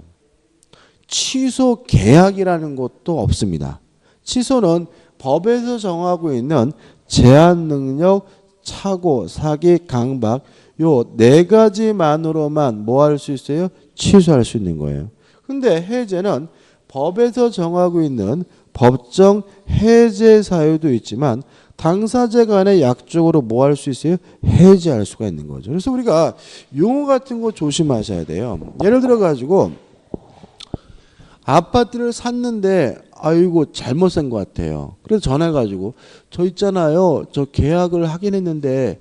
취소 계약이라는 것도 없습니다. 취소는 법에서 정하고 있는 제한 능력, 착오, 사기, 강박 요 네 가지만으로만 뭐 할 수 있어요? 취소할 수 있는 거예요. 근데 해제는 법에서 정하고 있는 법정 해제 사유도 있지만 당사자 간에 약적으로 뭐 할 수 있어요? 해제할 수가 있는 거죠. 그래서 우리가 용어 같은 거 조심하셔야 돼요. 예를 들어 가지고 아파트를 샀는데 아이고 잘못 산 것 같아요. 그래서 전화해가지고 저 있잖아요. 저 계약을 하긴 했는데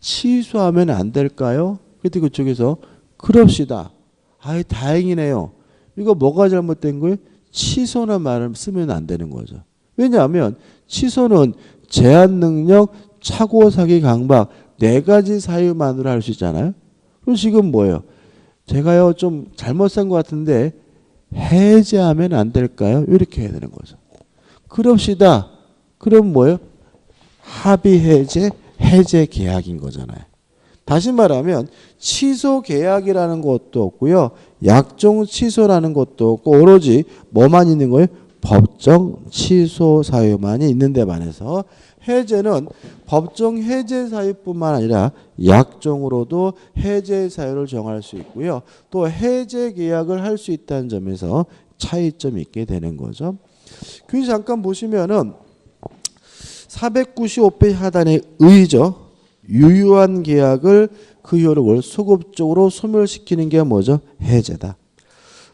취소하면 안 될까요? 그때 그쪽에서 그럽시다. 아이 다행이네요. 이거 뭐가 잘못된 거예요? 취소나 말을 쓰면 안 되는 거죠. 왜냐하면 취소는 제한 능력, 착오, 사기, 강박 네 가지 사유만으로 할 수 있잖아요. 그럼 지금 뭐예요? 제가요 좀 잘못 산 것 같은데 해제하면 안 될까요? 이렇게 해야 되는 거죠. 그럽시다. 그럼 뭐예요? 합의 해제, 해제 계약인 거잖아요. 다시 말하면 취소 계약이라는 것도 없고요. 약정 취소라는 것도 없고 오로지 뭐만 있는 거예요? 법정 취소 사유만이 있는 데 반해서 해제는 법정 해제 사유뿐만 아니라 약정으로도 해제 사유를 정할 수 있고요. 또 해제 계약을 할 수 있다는 점에서 차이점이 있게 되는 거죠. 그 잠깐 보시면은 495페이지 하단에 의죠. 유효한 계약을 그 효력을 소급적으로 소멸시키는 게 뭐죠? 해제다.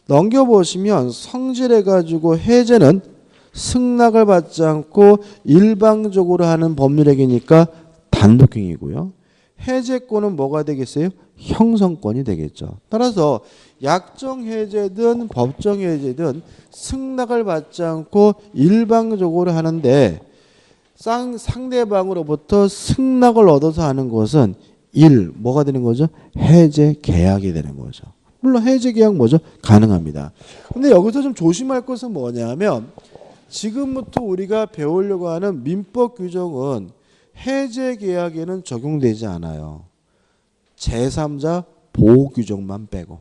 넘겨보시면 성질해가지고 해제는 승낙을 받지 않고 일방적으로 하는 법률행위니까 단독행위고요. 해제권은 뭐가 되겠어요? 형성권이 되겠죠. 따라서 약정 해제든 법정 해제든 승낙을 받지 않고 일방적으로 하는데 상대방으로부터 승낙을 얻어서 하는 것은 뭐가 되는 거죠? 해제 계약이 되는 거죠. 물론 해제 계약 뭐죠? 가능합니다. 근데 여기서 좀 조심할 것은 뭐냐면 지금부터 우리가 배우려고 하는 민법 규정은 해제 계약에는 적용되지 않아요. 제3자 보호 규정만 빼고.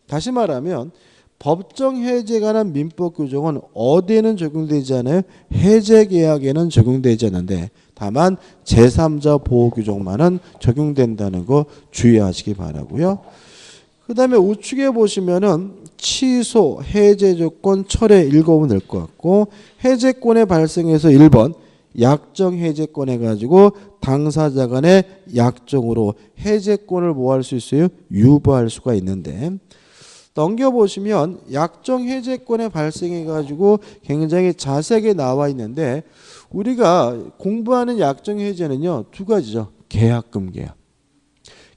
다시 말하면 법정 해제에 관한 민법 규정은 어디에는 적용되지 않아요? 해제 계약에는 적용되지 않는데 다만 제3자 보호 규정만은 적용된다는 거 주의하시기 바라고요. 그 다음에 우측에 보시면은 취소, 해제 조건, 철회 읽어보면 될 것 같고 해제권의 발생에서 1번 약정 해제권 해가지고 당사자 간의 약정으로 해제권을 뭐 할 수 있어요? 유보할 수가 있는데 넘겨보시면 약정 해제권의 발생해가지고 굉장히 자세하게 나와 있는데 우리가 공부하는 약정 해제는요 두 가지죠. 계약금 계약.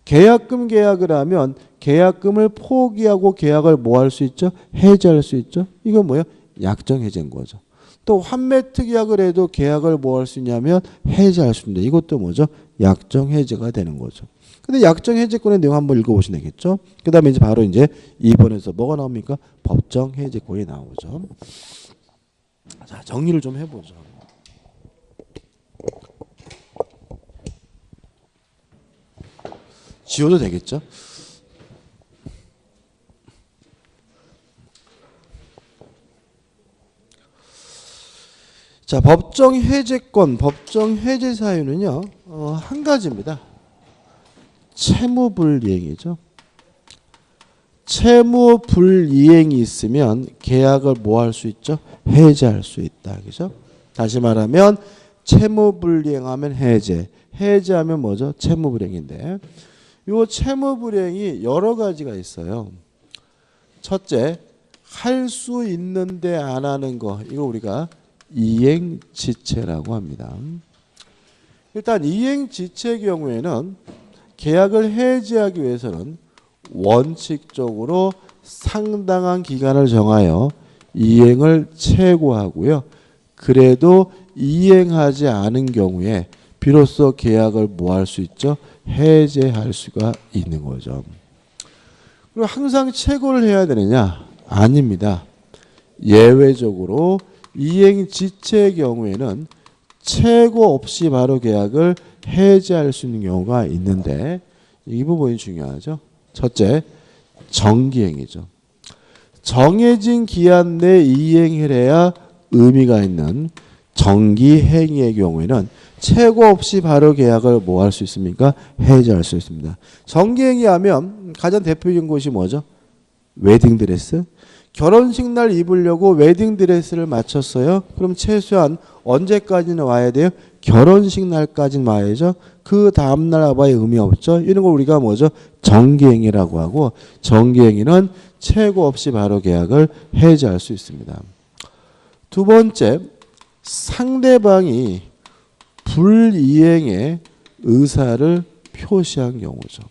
계약금 계약을 하면 계약금을 포기하고 계약을 뭐 할 수 있죠? 해제할 수 있죠. 이건 뭐예요? 약정 해제인 거죠. 또 환매 특약을 해도 계약을 뭐 할 수 있냐면 해제할 수 있는데 이것도 뭐죠? 약정 해제가 되는 거죠. 근데 약정 해제권의 내용 한번 읽어보시면 되겠죠. 그 다음에 이제 바로 이제 2번에서 뭐가 나옵니까? 법정 해제권이 나오죠. 자, 정리를 좀 해보죠. 지워도 되겠죠. 자, 법정 해제권, 법정 해제 사유는요, 한 가지입니다. 채무불이행이죠. 채무불이행이 있으면 계약을 뭐 할 수 있죠? 해제할 수 있다. 그죠? 다시 말하면 채무불이행하면 해제, 해제하면 뭐죠? 채무불이행인데 이 채무불이행이 여러 가지가 있어요. 첫째, 할 수 있는데 안 하는 거. 이거 우리가 이행지체라고 합니다. 일단 이행지체의 경우에는 계약을 해지하기 위해서는 원칙적으로 상당한 기간을 정하여 이행을 최고하고요. 그래도 이행하지 않은 경우에 비로소 계약을 뭐 할 수 있죠? 해제할 수가 있는 거죠. 그리고 항상 최고를 해야 되느냐? 아닙니다. 예외적으로 이행지체의 경우에는 최고 없이 바로 계약을 해제할 수 있는 경우가 있는데 이 부분이 중요하죠. 첫째, 정기행위죠. 정해진 기한 내에 이행해야 의미가 있는 정기행위의 경우에는 최고 없이 바로 계약을 뭐 할 수 있습니까? 해제할 수 있습니다. 정기행위하면 가장 대표적인 것이 뭐죠? 웨딩드레스. 결혼식 날 입으려고 웨딩드레스를 맞췄어요. 그럼 최소한 언제까지는 와야 돼요? 결혼식 날까지는 와야죠. 그 다음날 와봐야 의미 없죠. 이런 걸 우리가 뭐죠? 정기행위라고 하고 정기행위는 최고 없이 바로 계약을 해제할 수 있습니다. 두 번째, 상대방이 불이행의 의사를 표시한 경우죠.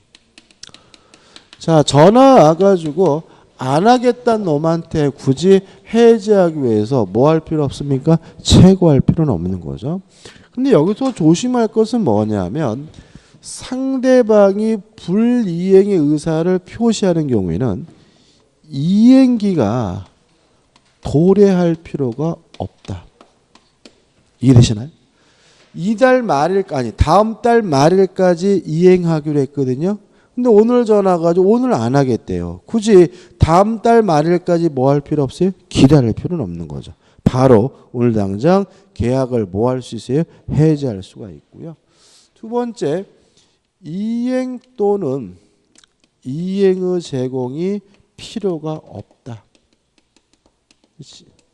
자, 전화 와가지고 안 하겠다는 놈한테 굳이 해지하기 위해서 뭐 할 필요 없습니까? 최고할 필요는 없는 거죠. 근데 여기서 조심할 것은 뭐냐면 상대방이 불이행의 의사를 표시하는 경우에는 이행기가 도래할 필요가 없다. 이해되시나요? 이달 말일, 아니 다음 달 말일까지 이행하기로 했거든요. 근데 오늘 전화 가지고 오늘 안 하겠대요. 굳이 다음 달 말일까지 뭐 할 필요 없어요? 기다릴 필요는 없는 거죠. 바로 오늘 당장 계약을 뭐 할 수 있어요? 해지할 수가 있고요. 두 번째, 이행 또는 이행의 제공이 필요가 없다.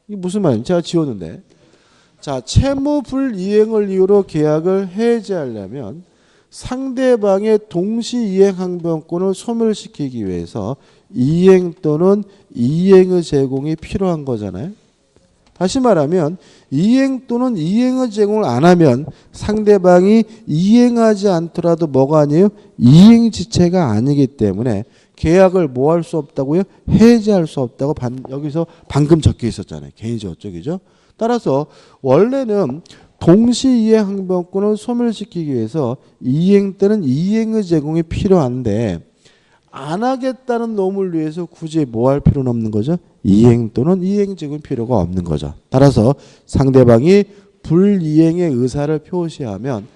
이게 무슨 말이에요? 제가 지웠는데. 자, 채무 불이행을 이유로 계약을 해지하려면 상대방의 동시 이행 항변권을 소멸시키기 위해서 이행 또는 이행의 제공이 필요한 거잖아요. 다시 말하면 이행 또는 이행의 제공을 안 하면 상대방이 이행하지 않더라도 뭐가 아니에요? 이행 지체가 아니기 때문에 계약을 뭐 할 수 없다고요? 해지할 수 없다고 여기서 방금 적혀 있었잖아요. 개인적 어쩌기죠? 따라서 원래는 동시 이행 항변권을 소멸시키기 위해서 이행 또는 이행의 제공이 필요한데 안 하겠다는 놈을 위해서 굳이 뭐 할 필요는 없는 거죠? 이행 또는 이행 제공이 필요가 없는 거죠. 따라서 상대방이 불이행의 의사를 표시하면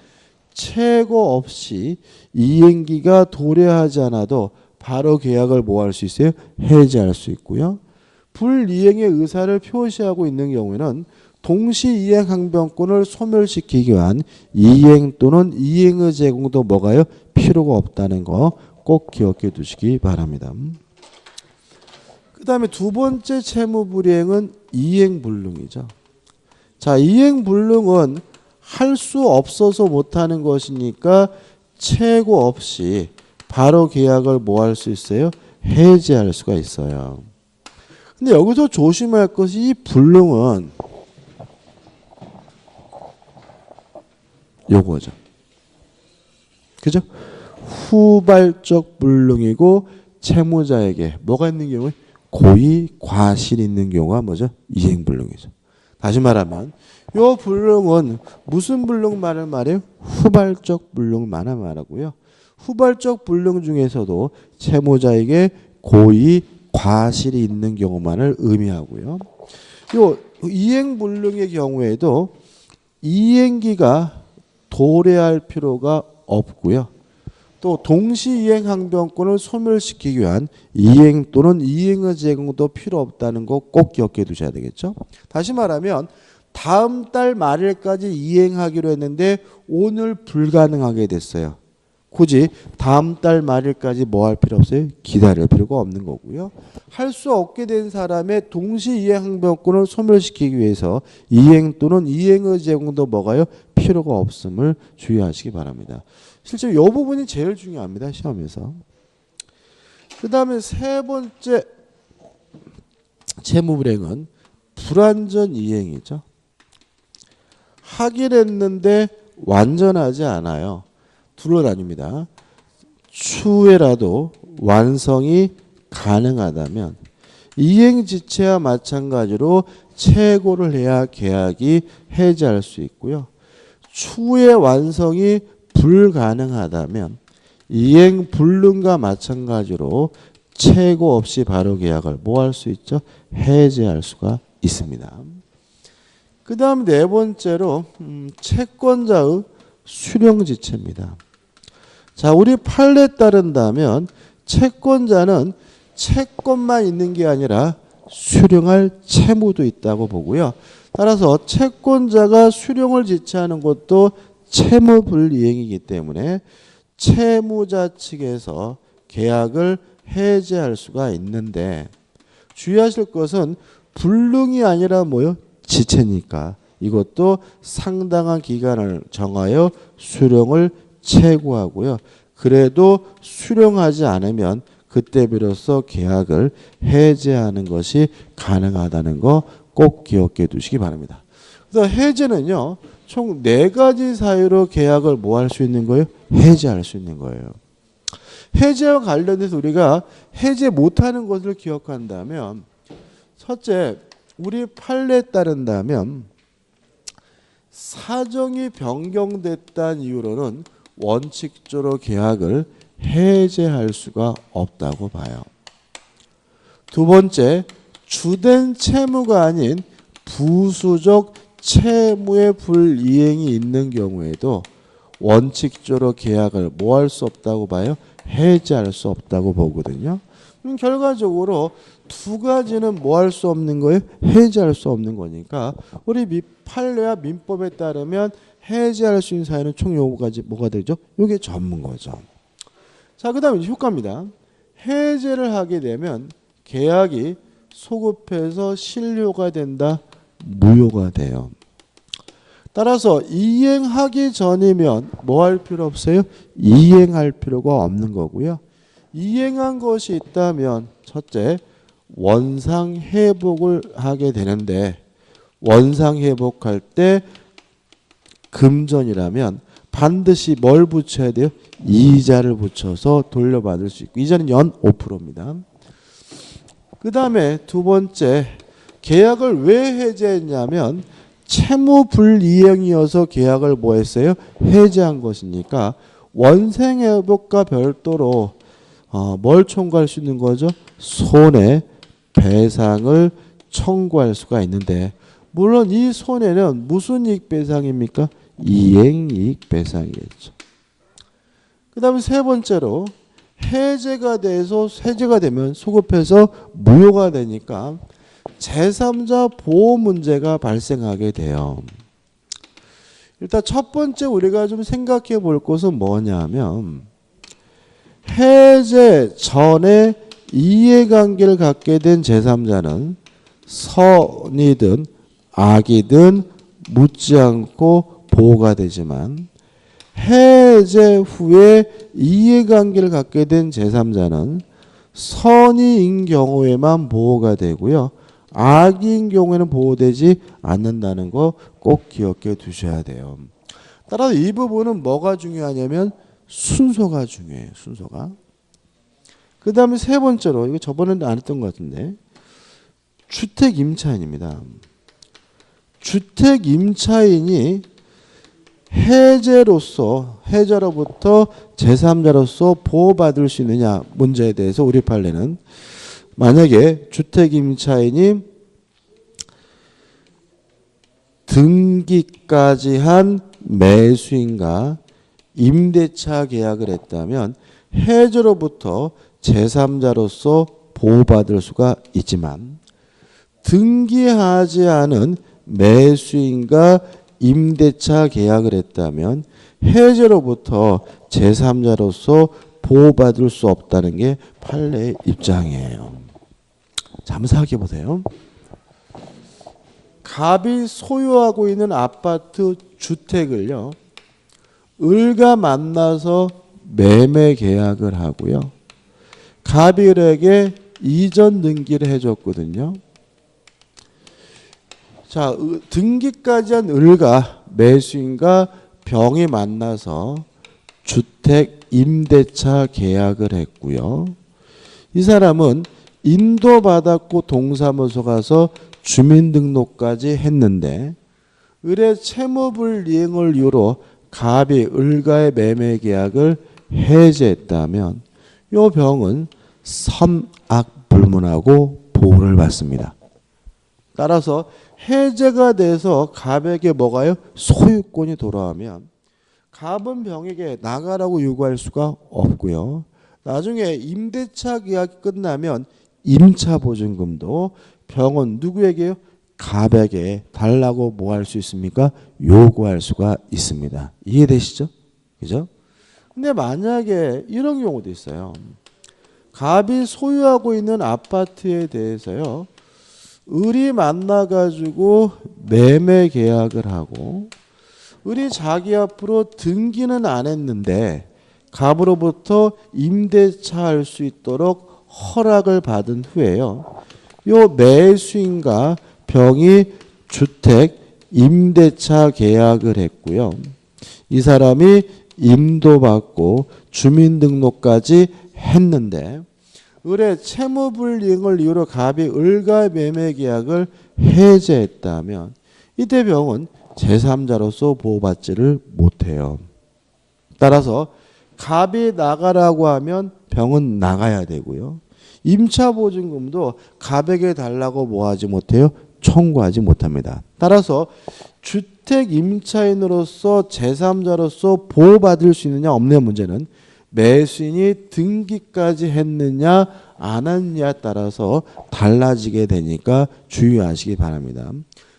최고 없이 이행기가 도래하지 않아도 바로 계약을 뭐 할 수 있어요? 해지할 수 있고요. 불이행의 의사를 표시하고 있는 경우에는 동시 이행 항변권을 소멸시키기 위한 이행 또는 이행의 제공도 뭐가요? 필요가 없다는 거 꼭 기억해 두시기 바랍니다. 그 다음에 두 번째 채무불이행은 이행불능이죠. 자, 이행불능은 할 수 없어서 못하는 것이니까 최고 없이 바로 계약을 뭐 할 수 있어요? 해지할 수가 있어요. 근데 여기서 조심할 것이 이 불능은 요거죠. 그죠? 후발적 불능이고 채무자에게 뭐가 있는 경우에 고의 과실이 있는 경우가 뭐죠? 이행불능이죠. 다시 말하면 요 불능은 무슨 불능만을 말해요? 후발적 불능만을 말하고요. 후발적 불능 중에서도 채무자에게 고의 과실이 있는 경우만을 의미하고요. 요 이행불능의 경우에도 이행기가 도래할 필요가 없고요. 또 동시이행 항변권을 소멸시키기 위한 이행 또는 이행의 제공도 필요 없다는 거 꼭 기억해 두셔야 되겠죠. 다시 말하면 다음 달 말일까지 이행하기로 했는데 오늘 불가능하게 됐어요. 굳이 다음 달 말일까지 뭐 할 필요 없어요? 기다릴 필요가 없는 거고요. 할 수 없게 된 사람의 동시 이행 항변권을 소멸시키기 위해서 이행 또는 이행의 제공도 뭐가요? 필요가 없음을 주의하시기 바랍니다. 실제로 이 부분이 제일 중요합니다. 시험에서. 그 다음에 세 번째 채무불이행은 불완전 이행이죠. 하긴 했는데 완전하지 않아요. 둘러다닙니다. 추후에라도 완성이 가능하다면 이행지체와 마찬가지로 최고를 해야 계약이 해지할 수 있고요. 추후에 완성이 불가능하다면 이행 불능과 마찬가지로 최고 없이 바로 계약을 뭐 할 수 있죠? 해지할 수가 있습니다. 그 다음 네 번째로 채권자의 수령지체입니다. 자, 우리 판례에 따른다면 채권자는 채권만 있는 게 아니라 수령할 채무도 있다고 보고요. 따라서 채권자가 수령을 지체하는 것도 채무불이행이기 때문에 채무자 측에서 계약을 해지할 수가 있는데 주의하실 것은 불능이 아니라 뭐요? 지체니까 이것도 상당한 기간을 정하여 수령을 최고하고요. 그래도 수령하지 않으면 그때 비로소 계약을 해지하는 것이 가능하다는 거 꼭 기억해 두시기 바랍니다. 그래서 해제는요, 총 4가지 사유로 계약을 뭐 할 수 있는 거예요? 해제할 수 있는 거예요. 해제와 관련해서 우리가 해제 못하는 것을 기억한다면, 첫째, 우리 판례에 따른다면 사정이 변경됐다는 이유로는 원칙적으로 계약을 해제할 수가 없다고 봐요. 두 번째, 주된 채무가 아닌 부수적 채무의 불이행이 있는 경우에도 원칙적으로 계약을 뭐 할 수 없다고 봐요? 해제할 수 없다고 보거든요. 결과적으로 두 가지는 뭐 할 수 없는 거예요? 해제할 수 없는 거니까 우리 판례와 민법에 따르면 해제할 수 있는 사유는 총 요거까지 뭐가 되죠? 이게 전문 거죠. 자, 그 다음에 효과입니다. 해제를 하게 되면 계약이 소급해서 실효가 된다, 무효가 돼요. 따라서 이행하기 전이면 뭐 할 필요 없어요? 이행할 필요가 없는 거고요. 이행한 것이 있다면 첫째, 원상회복을 하게 되는데 원상회복할 때 금전이라면 반드시 뭘 붙여야 돼요? 이자를 붙여서 돌려받을 수 있고 이자는 연 5%입니다. 그 다음에 두 번째, 계약을 왜 해제했냐면 채무 불이행이어서 계약을 뭐 했어요? 해제한 것이니까 원상회복과 별도로 뭘 청구할 수 있는 거죠? 손해배상을 청구할 수가 있는데 물론 이 손해는 무슨 이익 배상입니까? 이행이익 배상이겠죠. 그 다음에 세 번째로 해제가 되면 소급해서 무효가 되니까 제3자 보호 문제가 발생하게 돼요. 일단 첫 번째 우리가 좀 생각해 볼 것은 뭐냐면 해제 전에 이해관계를 갖게 된 제3자는 선이든 악이든 묻지 않고 보호가 되지만 해제 후에 이해관계를 갖게 된 제3자는 선의인 경우에만 보호가 되고요. 악인 경우에는 보호되지 않는다는 거 꼭 기억해 두셔야 돼요. 따라서 이 부분은 뭐가 중요하냐면 순서가 중요해요. 순서가. 그 다음에 세 번째로 이거 저번에 안 했던 것 같은데 주택 임차인입니다. 주택 임차인이 해제로부터 제3자로서 보호받을 수 있느냐 문제에 대해서 우리 판례는 만약에 주택 임차인이 등기까지 한 매수인과 임대차 계약을 했다면 해제로부터 제3자로서 보호받을 수가 있지만 등기하지 않은 매수인과 임대차 계약을 했다면 해제로부터 제3자로서 보호받을 수 없다는 게 판례의 입장이에요. 자, 한번 생각해 보세요. 갑이 소유하고 있는 아파트 주택을요, 을과 만나서 매매 계약을 하고요. 갑이 을에게 이전 등기를 해줬거든요. 자, 등기까지 한 을과 매수인과 병이 만나서 주택 임대차 계약을 했고요. 이 사람은 인도받았고 동사무소 가서 주민등록까지 했는데 을의 채무불이행을 이유로 갑이 을과의 매매 계약을 해제했다면 이 병은 선악불문하고 보호를 받습니다. 따라서 해제가 돼서 갑에게 뭐가요? 소유권이 돌아오면 갑은 병에게 나가라고 요구할 수가 없고요. 나중에 임대차 계약이 끝나면 임차보증금도 병은 누구에게요? 갑에게 달라고 뭐 할 수 있습니까? 요구할 수가 있습니다. 이해되시죠? 그죠? 근데 만약에 이런 경우도 있어요. 갑이 소유하고 있는 아파트에 대해서요, 을이 만나가지고 매매 계약을 하고 을이 자기 앞으로 등기는 안 했는데 갑으로부터 임대차 할 수 있도록 허락을 받은 후에요. 요 매수인과 병이 주택 임대차 계약을 했고요. 이 사람이 임도 받고 주민등록까지 했는데 을의 채무불이행을 이유로 갑이 을과 매매 계약을 해제했다면 이때 병은 제3자로서 보호받지를 못해요. 따라서 갑이 나가라고 하면 병은 나가야 되고요. 임차보증금도 갑에게 달라고 뭐하지 못해요? 청구하지 못합니다. 따라서 주택 임차인으로서 제3자로서 보호받을 수 있느냐 없느냐 문제는 매수인이 등기까지 했느냐 안 했느냐에 따라서 달라지게 되니까 주의하시기 바랍니다.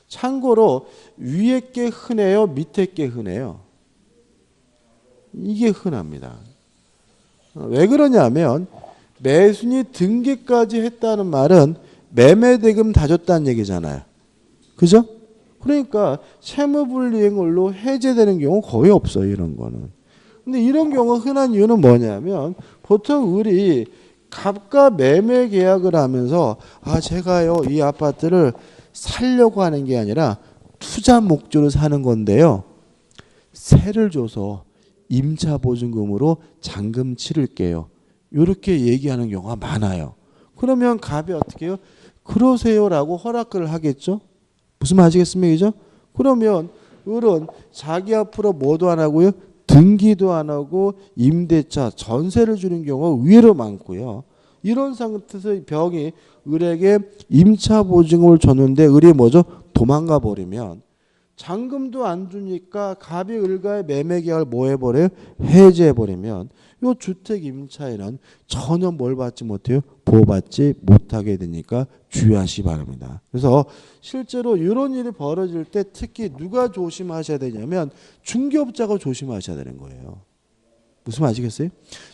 참고로 위에 게 흔해요? 밑에 게 흔해요? 이게 흔합니다. 왜 그러냐면 매수인이 등기까지 했다는 말은 매매대금 다 줬다는 얘기잖아요. 그죠? 그러니까 채무불이행으로 해제되는 경우 거의 없어요. 이런 거는. 근데 이런 경우가 흔한 이유는 뭐냐면 보통 을이 갑과 매매 계약을 하면서 제가요 이 아파트를 살려고 하는 게 아니라 투자 목적으로 사는 건데요. 세를 줘서 임차보증금으로 잔금 치를게요. 이렇게 얘기하는 경우가 많아요. 그러면 갑이 어떻게 해요? 그러세요라고 허락을 하겠죠. 무슨 말 아시겠습니까? 그죠? 그러면 을은 자기 앞으로 뭐도 안 하고요. 등기도 안 하고 임대차 전세를 주는 경우가 의외로 많고요. 이런 상태에서 병이 을에게 임차보증금을 줬는데 을이 뭐죠? 도망가 버리면 잔금도 안 주니까 갑이 을과의 매매 계약을 뭐 해버려요? 해제해버리면 이 주택 임차인은 전혀 뭘 받지 못해요? 보호받지 못하게 되니까 주의하시기 바랍니다. 그래서 실제로 이런 일이 벌어질 때 특히 누가 조심하셔야 되냐면 중개업자가 조심하셔야 되는 거예요. 무슨 말 아시겠어요?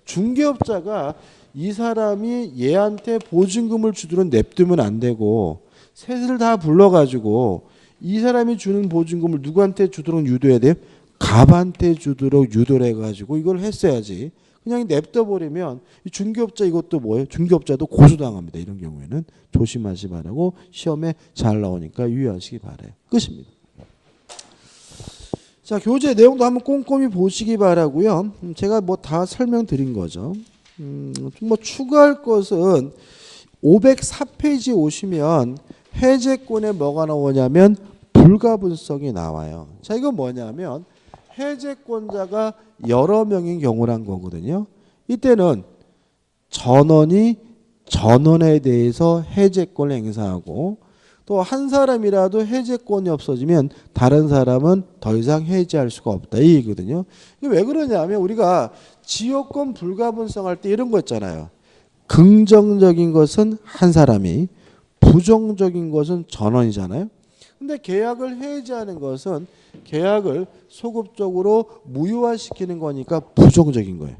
중개업자가 이 사람이 얘한테 보증금을 주도록 냅두면 안 되고 셋을 다 불러가지고 이 사람이 주는 보증금을 누구한테 주도록 유도해야 돼요? 갑한테 주도록 유도를 해가지고 이걸 했어야지. 그냥 냅둬버리면 중개업자 이것도 뭐예요? 중개업자도 고소당합니다. 이런 경우에는 조심하시 바라고 시험에 잘 나오니까 유의하시기 바라요. 끝입니다. 자, 교재 내용도 한번 꼼꼼히 보시기 바라고요. 제가 뭐 다 설명드린 거죠. 뭐 추가할 것은 504페이지 오시면 해제권에 뭐가 나오냐면 불가분성이 나와요. 자, 이건 뭐냐면 해제권자가 여러 명인 경우란 거거든요. 이때는 전원이 전원에 대해서 해제권을 행사하고 또 한 사람이라도 해제권이 없어지면 다른 사람은 더 이상 해제할 수가 없다. 이 얘기거든요. 이게 왜 그러냐면 우리가 지역권 불가분성할 때 이런 거 있잖아요. 긍정적인 것은 한 사람이 부정적인 것은 전원이잖아요. 근데 계약을 해제하는 것은 계약을 소급적으로 무효화시키는 거니까 부정적인 거예요.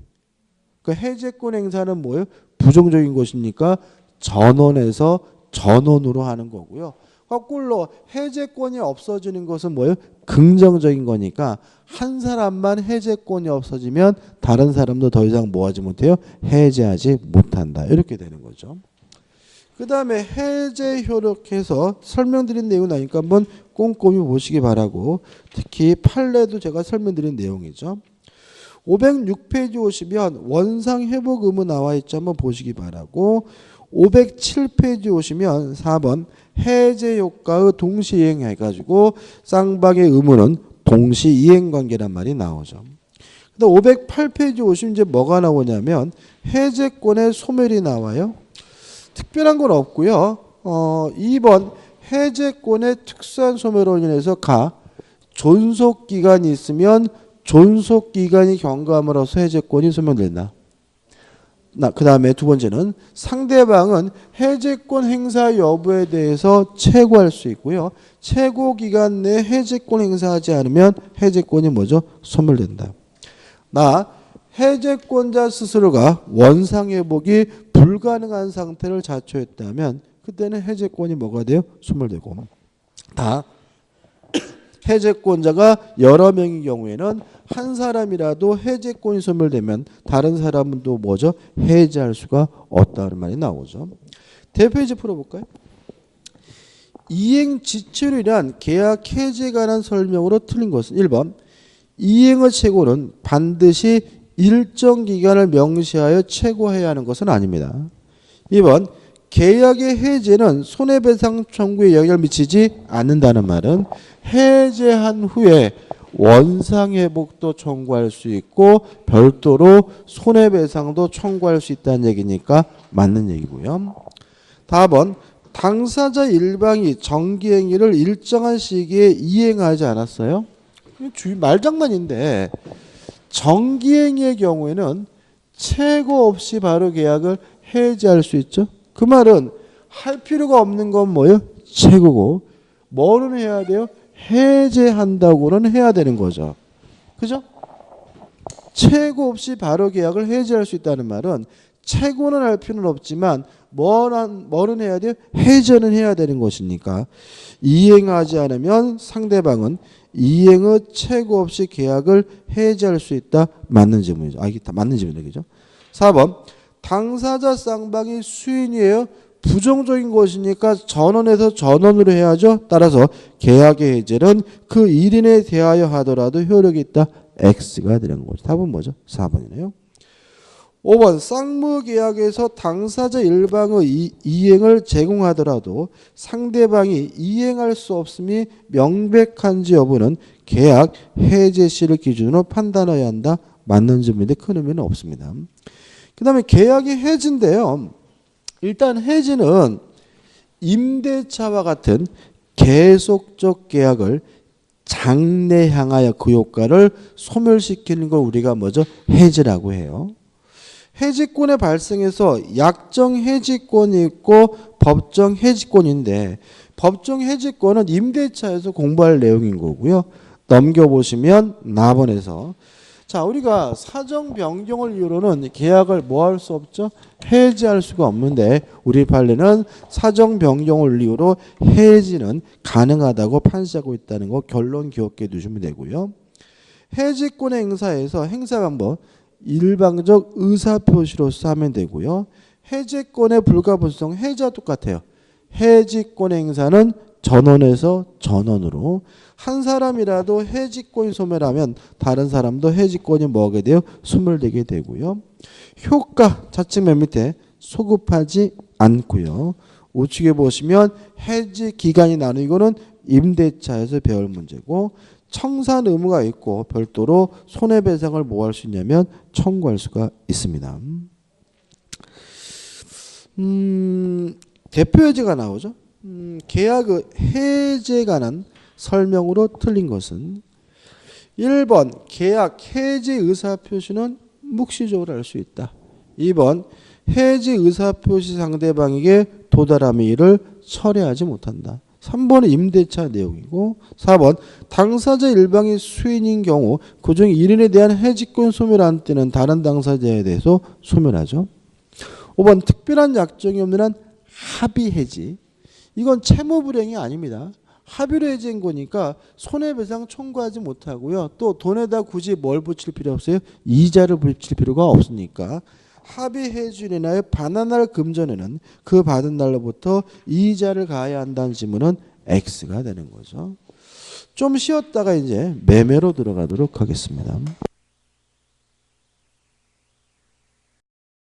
그러니까 해제권 행사는 뭐예요? 부정적인 것이니까 전원에서 전원으로 하는 거고요. 거꾸로 해제권이 없어지는 것은 뭐예요? 긍정적인 거니까 한 사람만 해제권이 없어지면 다른 사람도 더 이상 뭐하지 못해요? 해제하지 못한다. 이렇게 되는 거죠. 그 다음에 해제 효력해서 설명드린 내용 나니까 한번 꼼꼼히 보시기 바라고 특히 판례도 제가 설명드린 내용이죠. 506페이지 오시면 원상회복 의무 나와 있죠. 한번 보시기 바라고 507페이지 오시면 4번 해제 효과의 동시이행 해가지고 쌍방의 의무는 동시이행관계란 말이 나오죠. 그다음 508페이지 오시면 이제 뭐가 나오냐면 해제권의 소멸이 나와요. 특별한 건 없고요. 2번 해제권의 특수한 소멸로 인해서 존속기간이 있으면 존속기간이 경과함으로써 해제권이 소멸된다. 그 다음에 두 번째는 상대방은 해제권 행사 여부에 대해서 최고할 수 있고요. 최고 기간 내에 해제권 행사하지 않으면 해제권이 뭐죠? 소멸된다. 해제권자 스스로가 원상회복이 불가능한 상태를 자초했다면 그때는 해제권이 뭐가 돼요? 소멸되고 해제권자가 여러 명인 경우에는 한 사람이라도 해제권이 소멸되면 다른 사람은 또 뭐죠? 해제할 수가 없다는 말이 나오죠. 대표이제 풀어볼까요? 이행 지체율이란 계약 해지에 관한 설명으로 틀린 것은 1번 이행의 최고는 반드시 일정 기간을 명시하여 최고해야 하는 것은 아닙니다. 2번 계약의 해지는 손해배상 청구에 영향을 미치지 않는다는 말은 해지한 후에 원상회복도 청구할 수 있고 별도로 손해배상도 청구할 수 있다는 얘기니까 맞는 얘기고요. 다음은 당사자 일방이 정기행위를 일정한 시기에 이행하지 않았어요. 말장난인데 정기행위의 경우에는 최고 없이 바로 계약을 해지할 수 있죠. 그 말은 할 필요가 없는 건 뭐예요? 최고고 뭐는 해야 돼요? 해제한다고는 해야 되는 거죠. 그죠? 최고 없이 바로 계약을 해제할 수 있다는 말은 최고는 할 필요는 없지만 뭐는 해야 돼요? 해제는 해야 되는 것이니까 이행하지 않으면 상대방은 이행의 최고 없이 계약을 해제할 수 있다. 맞는 질문이죠. 맞는 질문이죠. 4번 당사자 쌍방이 수인이에요. 부정적인 것이니까 전원에서 전원으로 해야죠. 따라서 계약의 해제는 그 1인에 대하여 하더라도 효력이 있다. X가 되는 거죠. 답은 뭐죠? 4번이네요. 5번 쌍무계약에서 당사자 일방의 이행을 제공하더라도 상대방이 이행할 수 없음이 명백한지 여부는 계약 해제 시를 기준으로 판단해야 한다. 맞는 점인데 큰 의미는 없습니다. 그 다음에 계약이 해지인데요. 일단 해지는 임대차와 같은 계속적 계약을 장래향하여 그 효과를 소멸시키는 걸 우리가 뭐죠? 해지라고 해요. 해지권의 발생에서 약정 해지권이 있고 법정 해지권인데 법정 해지권은 임대차에서 공부할 내용인 거고요. 넘겨보시면 나번에서 자 우리가 사정 변경을 이유로는 계약을 뭐 할 수 없죠? 해지할 수가 없는데 우리 판례는 사정 변경을 이유로 해지는 가능하다고 판시하고 있다는 거 결론 기억해 두시면 되고요. 해지권의 행사에서 행사 방법 일방적 의사표시로서 하면 되고요. 해지권의 불가분성 해지와 똑같아요. 해지권의 행사는 전원에서 전원으로 한 사람이라도 해지권이 소멸하면 다른 사람도 해지권이 뭐하게 돼요? 소멸되게 되고요. 효과 좌측 맨 밑에 소급하지 않고요. 우측에 보시면 해지 기간이 나누고는 임대차에서 배울 문제고 청산 의무가 있고 별도로 손해배상을 뭐 할 수 있냐면 청구할 수가 있습니다. 대표 해지가 나오죠. 계약의 해제에 관한 설명으로 틀린 것은 1번 계약 해지 의사표시는 묵시적으로 할 수 있다. 2번 해지 의사표시 상대방에게 도달함의 일을 철회하지 못한다. 3번은 임대차 내용이고 4번 당사자 일방이 수인인 경우 그중 1인에 대한 해지권 소멸한 때는 다른 당사자에 대해서 소멸하죠. 5번 특별한 약정이 없는 한 합의 해지. 이건 채무 불이행이 아닙니다. 합의로 해지인 거니까 손해배상 청구하지 못하고요. 또 돈에다 굳이 뭘 붙일 필요 없어요? 이자를 붙일 필요가 없으니까 합의 해지인의 반환할 금전에는 그 받은 날로부터 이자를 가해야 한다는 지문은 X가 되는 거죠. 좀 쉬었다가 이제 매매로 들어가도록 하겠습니다.